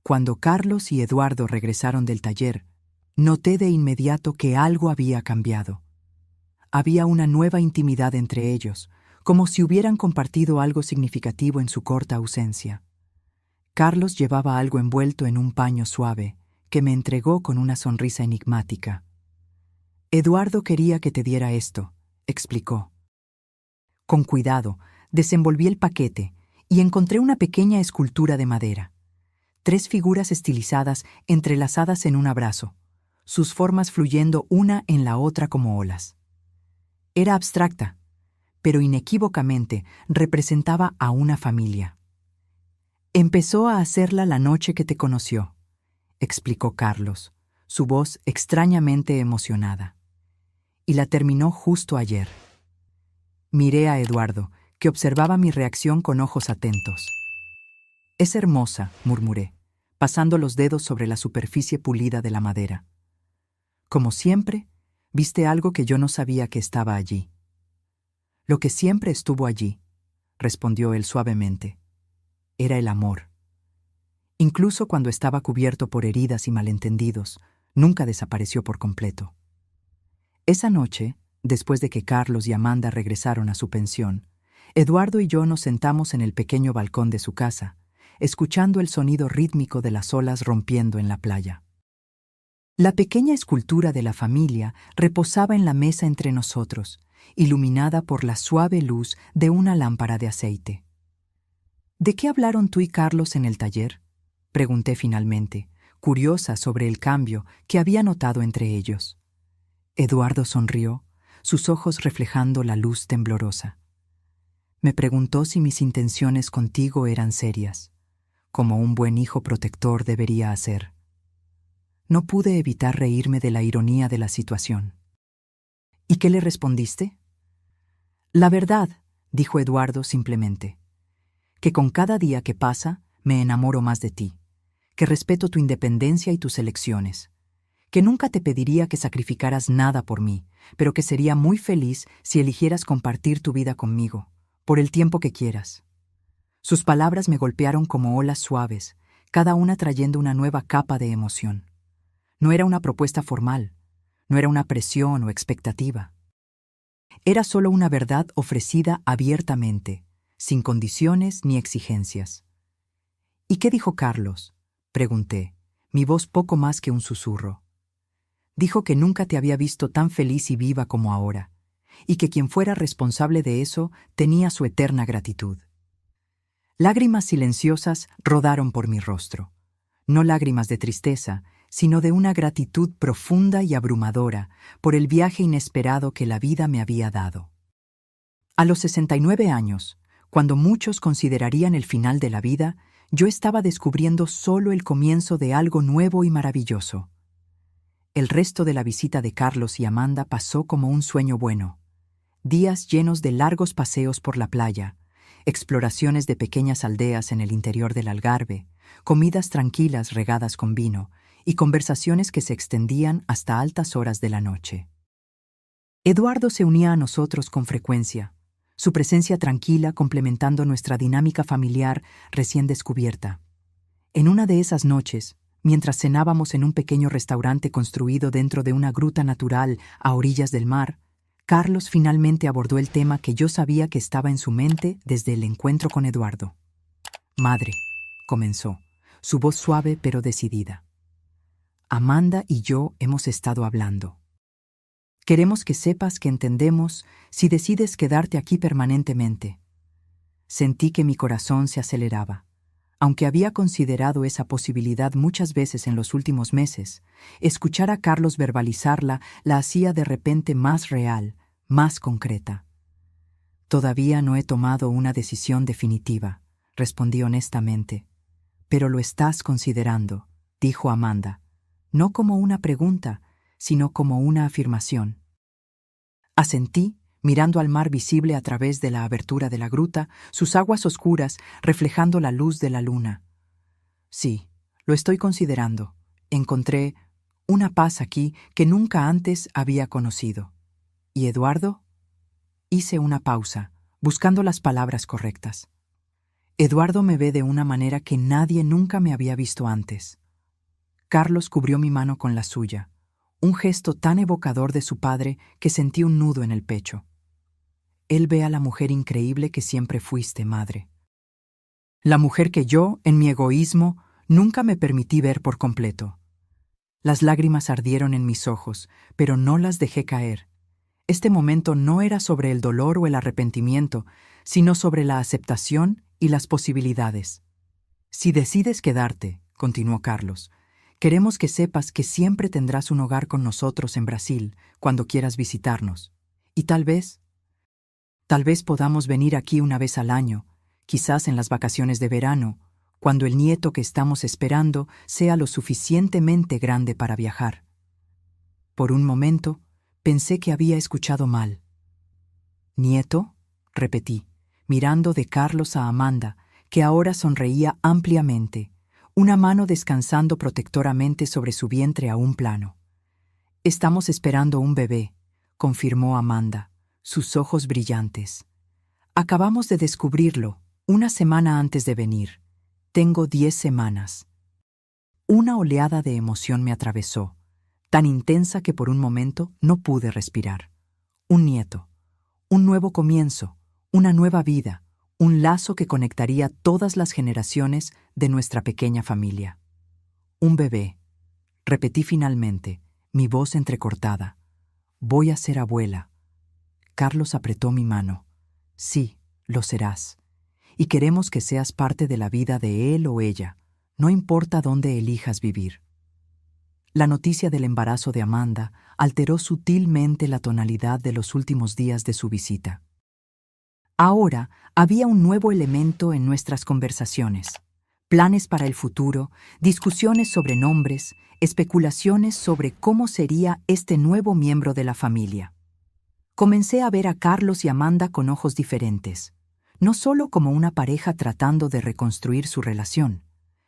Cuando Carlos y Eduardo regresaron del taller, noté de inmediato que algo había cambiado. Había una nueva intimidad entre ellos, como si hubieran compartido algo significativo en su corta ausencia. Carlos llevaba algo envuelto en un paño suave, que me entregó con una sonrisa enigmática. Eduardo quería que te diera esto, explicó. Con cuidado, desenvolví el paquete y encontré una pequeña escultura de madera. 3 figuras estilizadas entrelazadas en un abrazo, sus formas fluyendo una en la otra como olas. Era abstracta, pero inequívocamente representaba a una familia. Empezó a hacerla la noche que te conoció, explicó Carlos, su voz extrañamente emocionada. Y la terminó justo ayer. Miré a Eduardo, que observaba mi reacción con ojos atentos. Es hermosa, murmuré, pasando los dedos sobre la superficie pulida de la madera. Como siempre, viste algo que yo no sabía que estaba allí. Lo que siempre estuvo allí, respondió él suavemente, era el amor. Incluso cuando estaba cubierto por heridas y malentendidos, nunca desapareció por completo. Esa noche, después de que Carlos y Amanda regresaron a su pensión, Eduardo y yo nos sentamos en el pequeño balcón de su casa, escuchando el sonido rítmico de las olas rompiendo en la playa. La pequeña escultura de la familia reposaba en la mesa entre nosotros, iluminada por la suave luz de una lámpara de aceite. ¿De qué hablaron tú y Carlos en el taller?, pregunté finalmente, curiosa sobre el cambio que había notado entre ellos. Eduardo sonrió, sus ojos reflejando la luz temblorosa. Me preguntó si mis intenciones contigo eran serias, como un buen hijo protector debería hacer. No pude evitar reírme de la ironía de la situación. ¿Y qué le respondiste? La verdad, dijo Eduardo simplemente, que con cada día que pasa me enamoro más de ti, que respeto tu independencia y tus elecciones, que nunca te pediría que sacrificaras nada por mí, pero que sería muy feliz si eligieras compartir tu vida conmigo, por el tiempo que quieras. Sus palabras me golpearon como olas suaves, cada una trayendo una nueva capa de emoción. No era una propuesta formal, no era una presión o expectativa. Era solo una verdad ofrecida abiertamente, sin condiciones ni exigencias. ¿Y qué dijo Carlos?, pregunté, mi voz poco más que un susurro. Dijo que nunca te había visto tan feliz y viva como ahora, y que quien fuera responsable de eso tenía su eterna gratitud. Lágrimas silenciosas rodaron por mi rostro, no lágrimas de tristeza, sino de una gratitud profunda y abrumadora por el viaje inesperado que la vida me había dado. A los 69 años, cuando muchos considerarían el final de la vida, yo estaba descubriendo solo el comienzo de algo nuevo y maravilloso. El resto de la visita de Carlos y Amanda pasó como un sueño bueno. Días llenos de largos paseos por la playa, exploraciones de pequeñas aldeas en el interior del Algarve, comidas tranquilas regadas con vino y conversaciones que se extendían hasta altas horas de la noche. Eduardo se unía a nosotros con frecuencia, su presencia tranquila complementando nuestra dinámica familiar recién descubierta. En una de esas noches, mientras cenábamos en un pequeño restaurante construido dentro de una gruta natural a orillas del mar, Carlos finalmente abordó el tema que yo sabía que estaba en su mente desde el encuentro con Eduardo. «Madre», comenzó, su voz suave pero decidida. «Amanda y yo hemos estado hablando. Queremos que sepas que entendemos si decides quedarte aquí permanentemente». Sentí que mi corazón se aceleraba. Aunque había considerado esa posibilidad muchas veces en los últimos meses, escuchar a Carlos verbalizarla la hacía de repente más real, más concreta. «Todavía no he tomado una decisión definitiva», respondí honestamente. «Pero lo estás considerando», dijo Amanda, no como una pregunta, sino como una afirmación. Asentí, mirando al mar visible a través de la abertura de la gruta, sus aguas oscuras reflejando la luz de la luna. «Sí, lo estoy considerando. Encontré una paz aquí que nunca antes había conocido. ¿Y Eduardo?». Hice una pausa, buscando las palabras correctas. «Eduardo me ve de una manera que nadie nunca me había visto antes». Carlos cubrió mi mano con la suya, un gesto tan evocador de su padre que sentí un nudo en el pecho. «Él ve a la mujer increíble que siempre fuiste, madre. La mujer que yo, en mi egoísmo, nunca me permití ver por completo». Las lágrimas ardieron en mis ojos, pero no las dejé caer. Este momento no era sobre el dolor o el arrepentimiento, sino sobre la aceptación y las posibilidades. «Si decides quedarte», continuó Carlos, «queremos que sepas que siempre tendrás un hogar con nosotros en Brasil cuando quieras visitarnos. Y tal vez podamos venir aquí una vez al año, quizás en las vacaciones de verano, cuando el nieto que estamos esperando sea lo suficientemente grande para viajar». Por un momento, pensé que había escuchado mal. «¿Nieto?», repetí, mirando de Carlos a Amanda, que ahora sonreía ampliamente, una mano descansando protectoramente sobre su vientre aún plano. «Estamos esperando un bebé», confirmó Amanda, sus ojos brillantes. «Acabamos de descubrirlo, una semana antes de venir. Tengo 10 semanas». Una oleada de emoción me atravesó, tan intensa que por un momento no pude respirar. Un nieto, un nuevo comienzo, una nueva vida, un lazo que conectaría todas las generaciones de nuestra pequeña familia. «Un bebé», repetí finalmente, mi voz entrecortada. «Voy a ser abuela». Carlos apretó mi mano. «Sí, lo serás. Y queremos que seas parte de la vida de él o ella, no importa dónde elijas vivir». La noticia del embarazo de Amanda alteró sutilmente la tonalidad de los últimos días de su visita. Ahora había un nuevo elemento en nuestras conversaciones: planes para el futuro, discusiones sobre nombres, especulaciones sobre cómo sería este nuevo miembro de la familia. Comencé a ver a Carlos y Amanda con ojos diferentes, no solo como una pareja tratando de reconstruir su relación,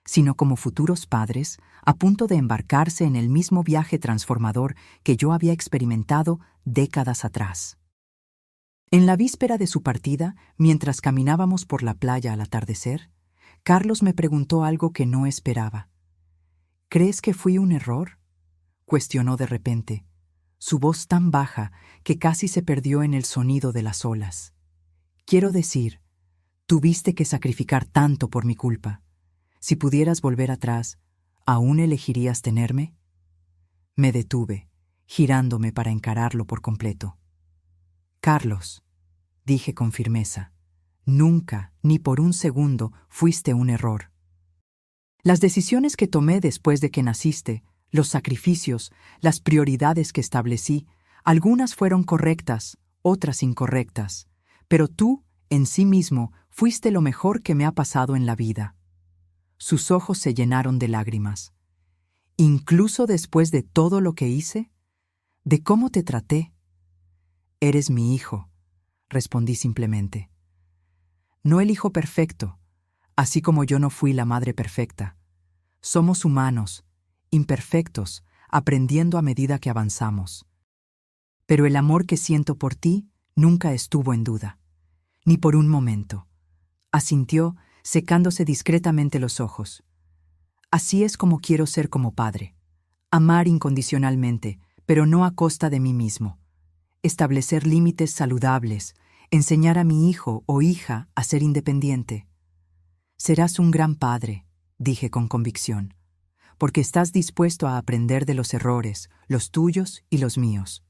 sino como futuros padres a punto de embarcarse en el mismo viaje transformador que yo había experimentado décadas atrás. En la víspera de su partida, mientras caminábamos por la playa al atardecer, Carlos me preguntó algo que no esperaba. «¿Crees que fui un error?», cuestionó de repente, su voz tan baja que casi se perdió en el sonido de las olas. «Quiero decir, tuviste que sacrificar tanto por mi culpa. Si pudieras volver atrás, ¿aún elegirías tenerme?». Me detuve, girándome para encararlo por completo. «Carlos», dije con firmeza, «nunca, ni por un segundo, fuiste un error. Las decisiones que tomé después de que naciste, los sacrificios, las prioridades que establecí, algunas fueron correctas, otras incorrectas, pero tú, en sí mismo, fuiste lo mejor que me ha pasado en la vida». Sus ojos se llenaron de lágrimas. «¿Incluso después de todo lo que hice? ¿De cómo te traté?». «Eres mi hijo», respondí simplemente. «No el hijo perfecto, así como yo no fui la madre perfecta. Somos humanos, imperfectos, aprendiendo a medida que avanzamos. Pero el amor que siento por ti nunca estuvo en duda, ni por un momento», asintió, secándose discretamente los ojos. Así es como quiero ser como padre. Amar incondicionalmente, pero no a costa de mí mismo. Establecer límites saludables, enseñar a mi hijo o hija a ser independiente. Serás un gran padre, dije con convicción, porque estás dispuesto a aprender de los errores, los tuyos y los míos.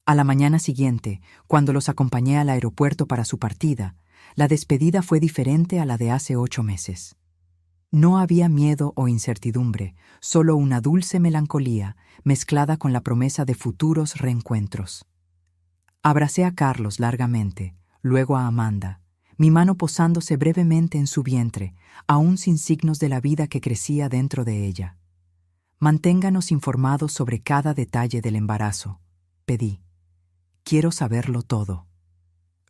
A la mañana siguiente, cuando los acompañé al aeropuerto para su partida, la despedida fue diferente a la de hace 8 meses. No había miedo o incertidumbre, solo una dulce melancolía mezclada con la promesa de futuros reencuentros. Abracé a Carlos largamente, luego a Amanda, mi mano posándose brevemente en su vientre, aún sin signos de la vida que crecía dentro de ella. Manténganos informados sobre cada detalle del embarazo, pedí. Quiero saberlo todo.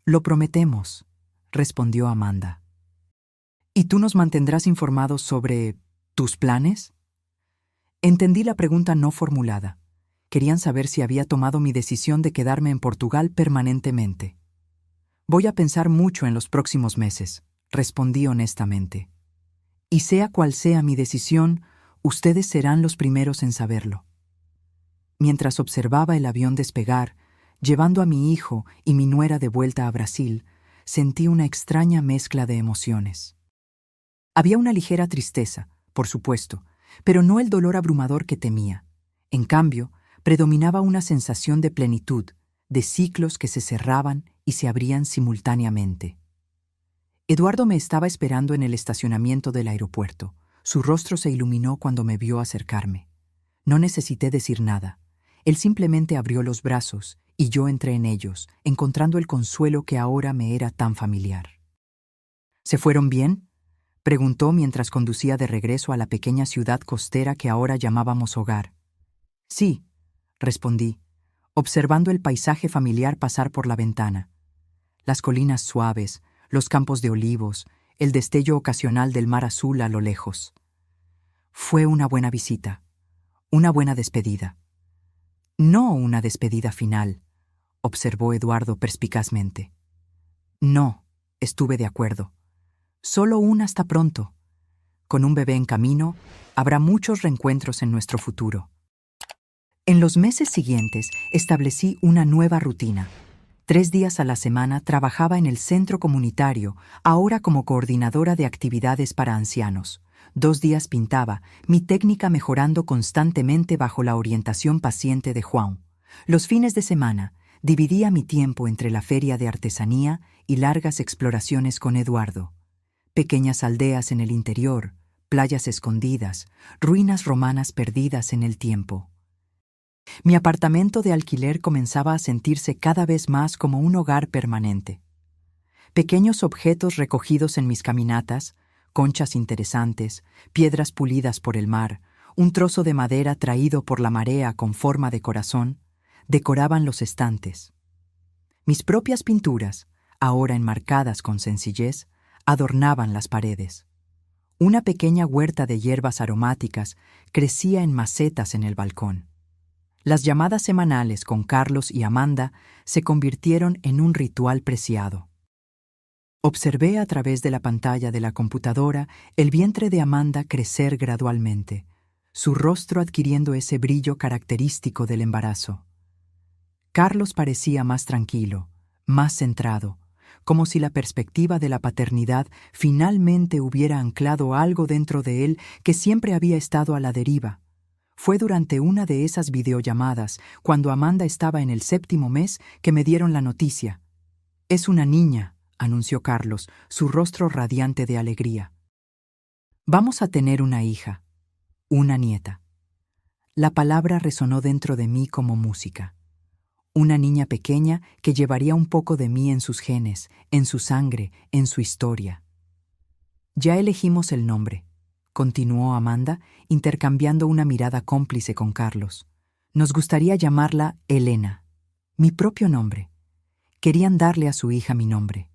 Lo prometemos, respondió Amanda. ¿Y tú nos mantendrás informados sobre tus planes? Entendí la pregunta no formulada. Querían saber si había tomado mi decisión de quedarme en Portugal permanentemente. Voy a pensar mucho en los próximos meses, respondí honestamente. Y sea cual sea mi decisión, ustedes serán los primeros en saberlo. Mientras observaba el avión despegar, llevando a mi hijo y mi nuera de vuelta a Brasil, sentí una extraña mezcla de emociones. Había una ligera tristeza, por supuesto, pero no el dolor abrumador que temía. En cambio, predominaba una sensación de plenitud, de ciclos que se cerraban y se abrían simultáneamente. Eduardo me estaba esperando en el estacionamiento del aeropuerto. Su rostro se iluminó cuando me vio acercarme. No necesité decir nada. Él simplemente abrió los brazos y yo entré en ellos, encontrando el consuelo que ahora me era tan familiar. ¿Se fueron bien?, preguntó mientras conducía de regreso a la pequeña ciudad costera que ahora llamábamos hogar. Sí, respondí, observando el paisaje familiar pasar por la ventana. Las colinas suaves, los campos de olivos, el destello ocasional del mar azul a lo lejos. Fue una buena visita, una buena despedida. No una despedida final, observó Eduardo perspicazmente. No, estuve de acuerdo. Solo un hasta pronto. Con un bebé en camino, habrá muchos reencuentros en nuestro futuro. En los meses siguientes establecí una nueva rutina. 3 días a la semana trabajaba en el centro comunitario, ahora como coordinadora de actividades para ancianos. 2 días pintaba, mi técnica mejorando constantemente bajo la orientación paciente de Juan. Los fines de semana, dividía mi tiempo entre la feria de artesanía y largas exploraciones con Eduardo. Pequeñas aldeas en el interior, playas escondidas, ruinas romanas perdidas en el tiempo. Mi apartamento de alquiler comenzaba a sentirse cada vez más como un hogar permanente. Pequeños objetos recogidos en mis caminatas, conchas interesantes, piedras pulidas por el mar, un trozo de madera traído por la marea con forma de corazón, decoraban los estantes. Mis propias pinturas, ahora enmarcadas con sencillez, adornaban las paredes. Una pequeña huerta de hierbas aromáticas crecía en macetas en el balcón. Las llamadas semanales con Carlos y Amanda se convirtieron en un ritual preciado. Observé a través de la pantalla de la computadora el vientre de Amanda crecer gradualmente, su rostro adquiriendo ese brillo característico del embarazo. Carlos parecía más tranquilo, más centrado, como si la perspectiva de la paternidad finalmente hubiera anclado algo dentro de él que siempre había estado a la deriva. Fue durante una de esas videollamadas, cuando Amanda estaba en el 7º mes, que me dieron la noticia. «Es una niña», anunció Carlos, su rostro radiante de alegría. «Vamos a tener una hija, una nieta». La palabra resonó dentro de mí como música. Una niña pequeña que llevaría un poco de mí en sus genes, en su sangre, en su historia. «Ya elegimos el nombre», continuó Amanda, intercambiando una mirada cómplice con Carlos. «Nos gustaría llamarla Elena, mi propio nombre». Querían darle a su hija mi nombre.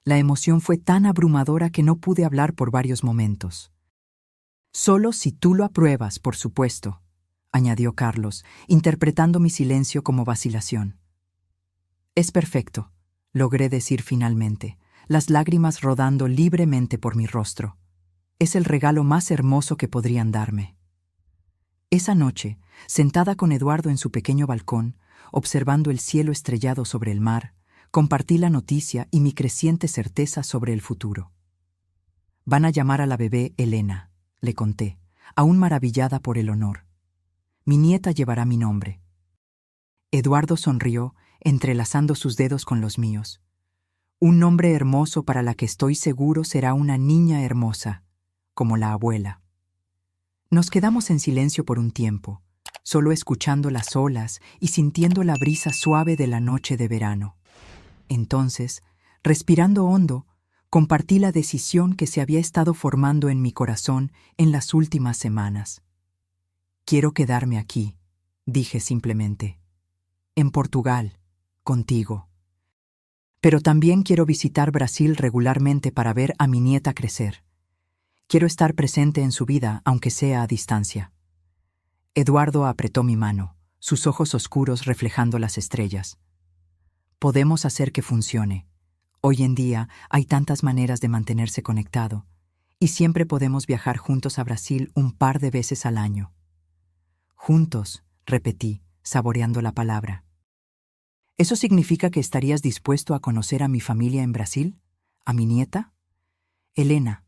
La emoción fue tan abrumadora que no pude hablar por varios momentos. «Solo si tú lo apruebas, por supuesto», añadió Carlos, interpretando mi silencio como vacilación. «Es perfecto», logré decir finalmente, las lágrimas rodando libremente por mi rostro. Es el regalo más hermoso que podrían darme. Esa noche, sentada con Eduardo en su pequeño balcón, observando el cielo estrellado sobre el mar, compartí la noticia y mi creciente certeza sobre el futuro. Van a llamar a la bebé Elena, le conté, aún maravillada por el honor. Mi nieta llevará mi nombre. Eduardo sonrió, entrelazando sus dedos con los míos. Un nombre hermoso para la que estoy seguro será una niña hermosa, como la abuela. Nos quedamos en silencio por un tiempo, solo escuchando las olas y sintiendo la brisa suave de la noche de verano. Entonces, respirando hondo, compartí la decisión que se había estado formando en mi corazón en las últimas semanas. Quiero quedarme aquí, dije simplemente. En Portugal, contigo. Pero también quiero visitar Brasil regularmente para ver a mi nieta crecer. Quiero estar presente en su vida, aunque sea a distancia. Eduardo apretó mi mano, sus ojos oscuros reflejando las estrellas. Podemos hacer que funcione. Hoy en día hay tantas maneras de mantenerse conectado, y siempre podemos viajar juntos a Brasil un par de veces al año. Juntos, repetí, saboreando la palabra. ¿Eso significa que estarías dispuesto a conocer a mi familia en Brasil? ¿A mi nieta? Elena,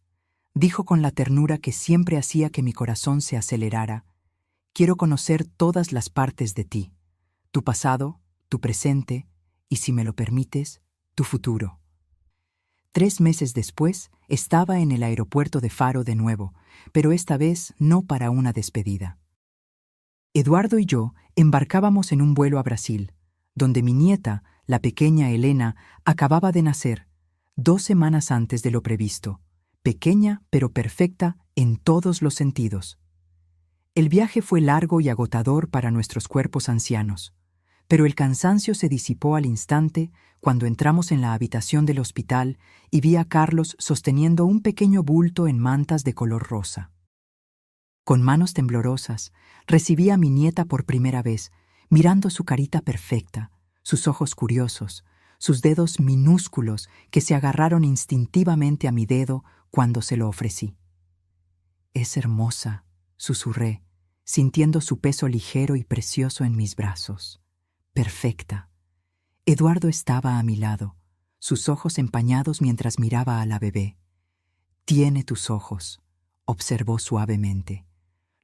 dijo con la ternura que siempre hacía que mi corazón se acelerara, quiero conocer todas las partes de ti, tu pasado, tu presente y, si me lo permites, tu futuro. 3 meses después, estaba en el aeropuerto de Faro de nuevo, pero esta vez no para una despedida. Eduardo y yo embarcábamos en un vuelo a Brasil, donde mi nieta, la pequeña Elena, acababa de nacer, 2 semanas antes de lo previsto, pequeña pero perfecta en todos los sentidos. El viaje fue largo y agotador para nuestros cuerpos ancianos, pero el cansancio se disipó al instante cuando entramos en la habitación del hospital y vi a Carlos sosteniendo un pequeño bulto en mantas de color rosa. Con manos temblorosas, recibí a mi nieta por primera vez, mirando su carita perfecta, sus ojos curiosos, sus dedos minúsculos que se agarraron instintivamente a mi dedo cuando se lo ofrecí. Es hermosa, susurré, sintiendo su peso ligero y precioso en mis brazos. Perfecta. Eduardo estaba a mi lado, sus ojos empañados mientras miraba a la bebé. Tiene tus ojos, observó suavemente,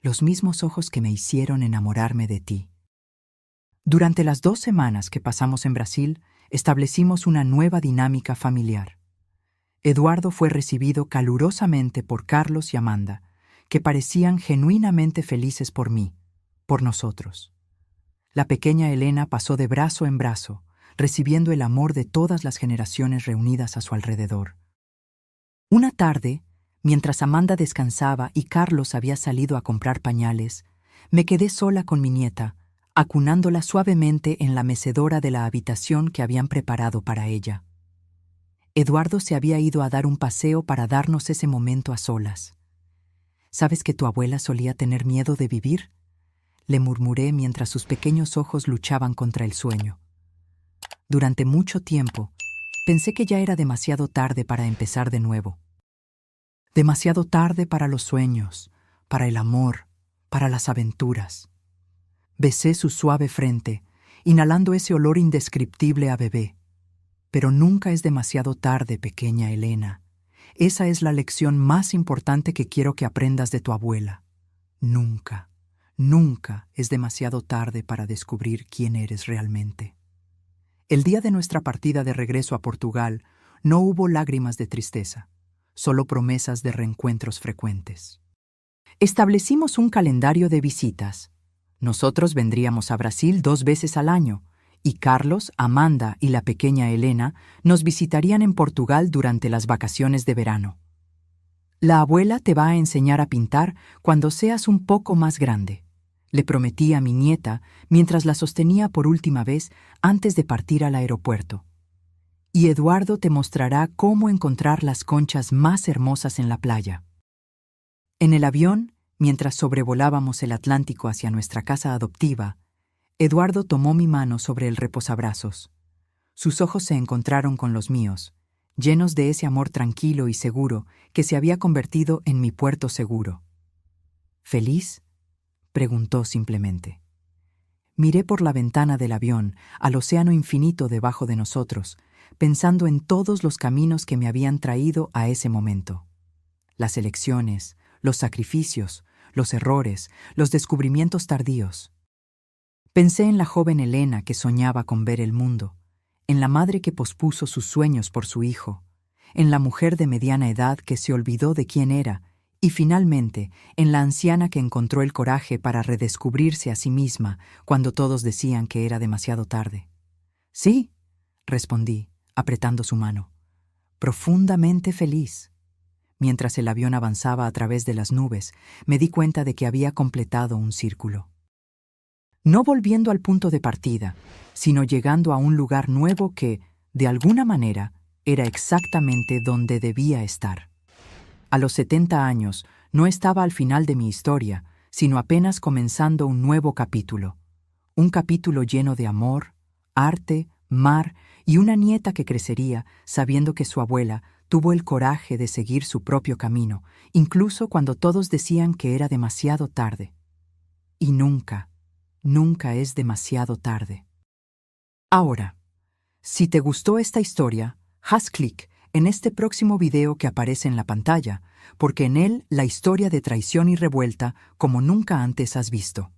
los mismos ojos que me hicieron enamorarme de ti. Durante las 2 semanas que pasamos en Brasil, establecimos una nueva dinámica familiar. Eduardo fue recibido calurosamente por Carlos y Amanda, que parecían genuinamente felices por mí, por nosotros. La pequeña Elena pasó de brazo en brazo, recibiendo el amor de todas las generaciones reunidas a su alrededor. Una tarde, mientras Amanda descansaba y Carlos había salido a comprar pañales, me quedé sola con mi nieta, acunándola suavemente en la mecedora de la habitación que habían preparado para ella. Eduardo se había ido a dar un paseo para darnos ese momento a solas. ¿Sabes que tu abuela solía tener miedo de vivir?, le murmuré mientras sus pequeños ojos luchaban contra el sueño. Durante mucho tiempo, pensé que ya era demasiado tarde para empezar de nuevo. Demasiado tarde para los sueños, para el amor, para las aventuras. Besé su suave frente, inhalando ese olor indescriptible a bebé. Pero nunca es demasiado tarde, pequeña Elena. Esa es la lección más importante que quiero que aprendas de tu abuela. Nunca, nunca es demasiado tarde para descubrir quién eres realmente. El día de nuestra partida de regreso a Portugal, no hubo lágrimas de tristeza, solo promesas de reencuentros frecuentes. Establecimos un calendario de visitas. Nosotros vendríamos a Brasil 2 veces al año, y Carlos, Amanda y la pequeña Elena nos visitarían en Portugal durante las vacaciones de verano. La abuela te va a enseñar a pintar cuando seas un poco más grande, le prometí a mi nieta mientras la sostenía por última vez antes de partir al aeropuerto. Y Eduardo te mostrará cómo encontrar las conchas más hermosas en la playa. En el avión, mientras sobrevolábamos el Atlántico hacia nuestra casa adoptiva, Eduardo tomó mi mano sobre el reposabrazos. Sus ojos se encontraron con los míos, llenos de ese amor tranquilo y seguro que se había convertido en mi puerto seguro. ¿Feliz?, preguntó simplemente. Miré por la ventana del avión al océano infinito debajo de nosotros, pensando en todos los caminos que me habían traído a ese momento. Las elecciones, los sacrificios, los errores, los descubrimientos tardíos. Pensé en la joven Elena que soñaba con ver el mundo, en la madre que pospuso sus sueños por su hijo, en la mujer de mediana edad que se olvidó de quién era, y finalmente en la anciana que encontró el coraje para redescubrirse a sí misma cuando todos decían que era demasiado tarde. Sí, respondí, apretando su mano, profundamente feliz. Mientras el avión avanzaba a través de las nubes, me di cuenta de que había completado un círculo. No volviendo al punto de partida, sino llegando a un lugar nuevo que, de alguna manera, era exactamente donde debía estar. A los 70 años, no estaba al final de mi historia, sino apenas comenzando un nuevo capítulo. Un capítulo lleno de amor, arte, mar y una nieta que crecería sabiendo que su abuela tuvo el coraje de seguir su propio camino, incluso cuando todos decían que era demasiado tarde. Y nunca es demasiado tarde. Ahora, si te gustó esta historia, haz clic en este próximo video que aparece en la pantalla, porque en él la historia de traición y revuelta como nunca antes has visto.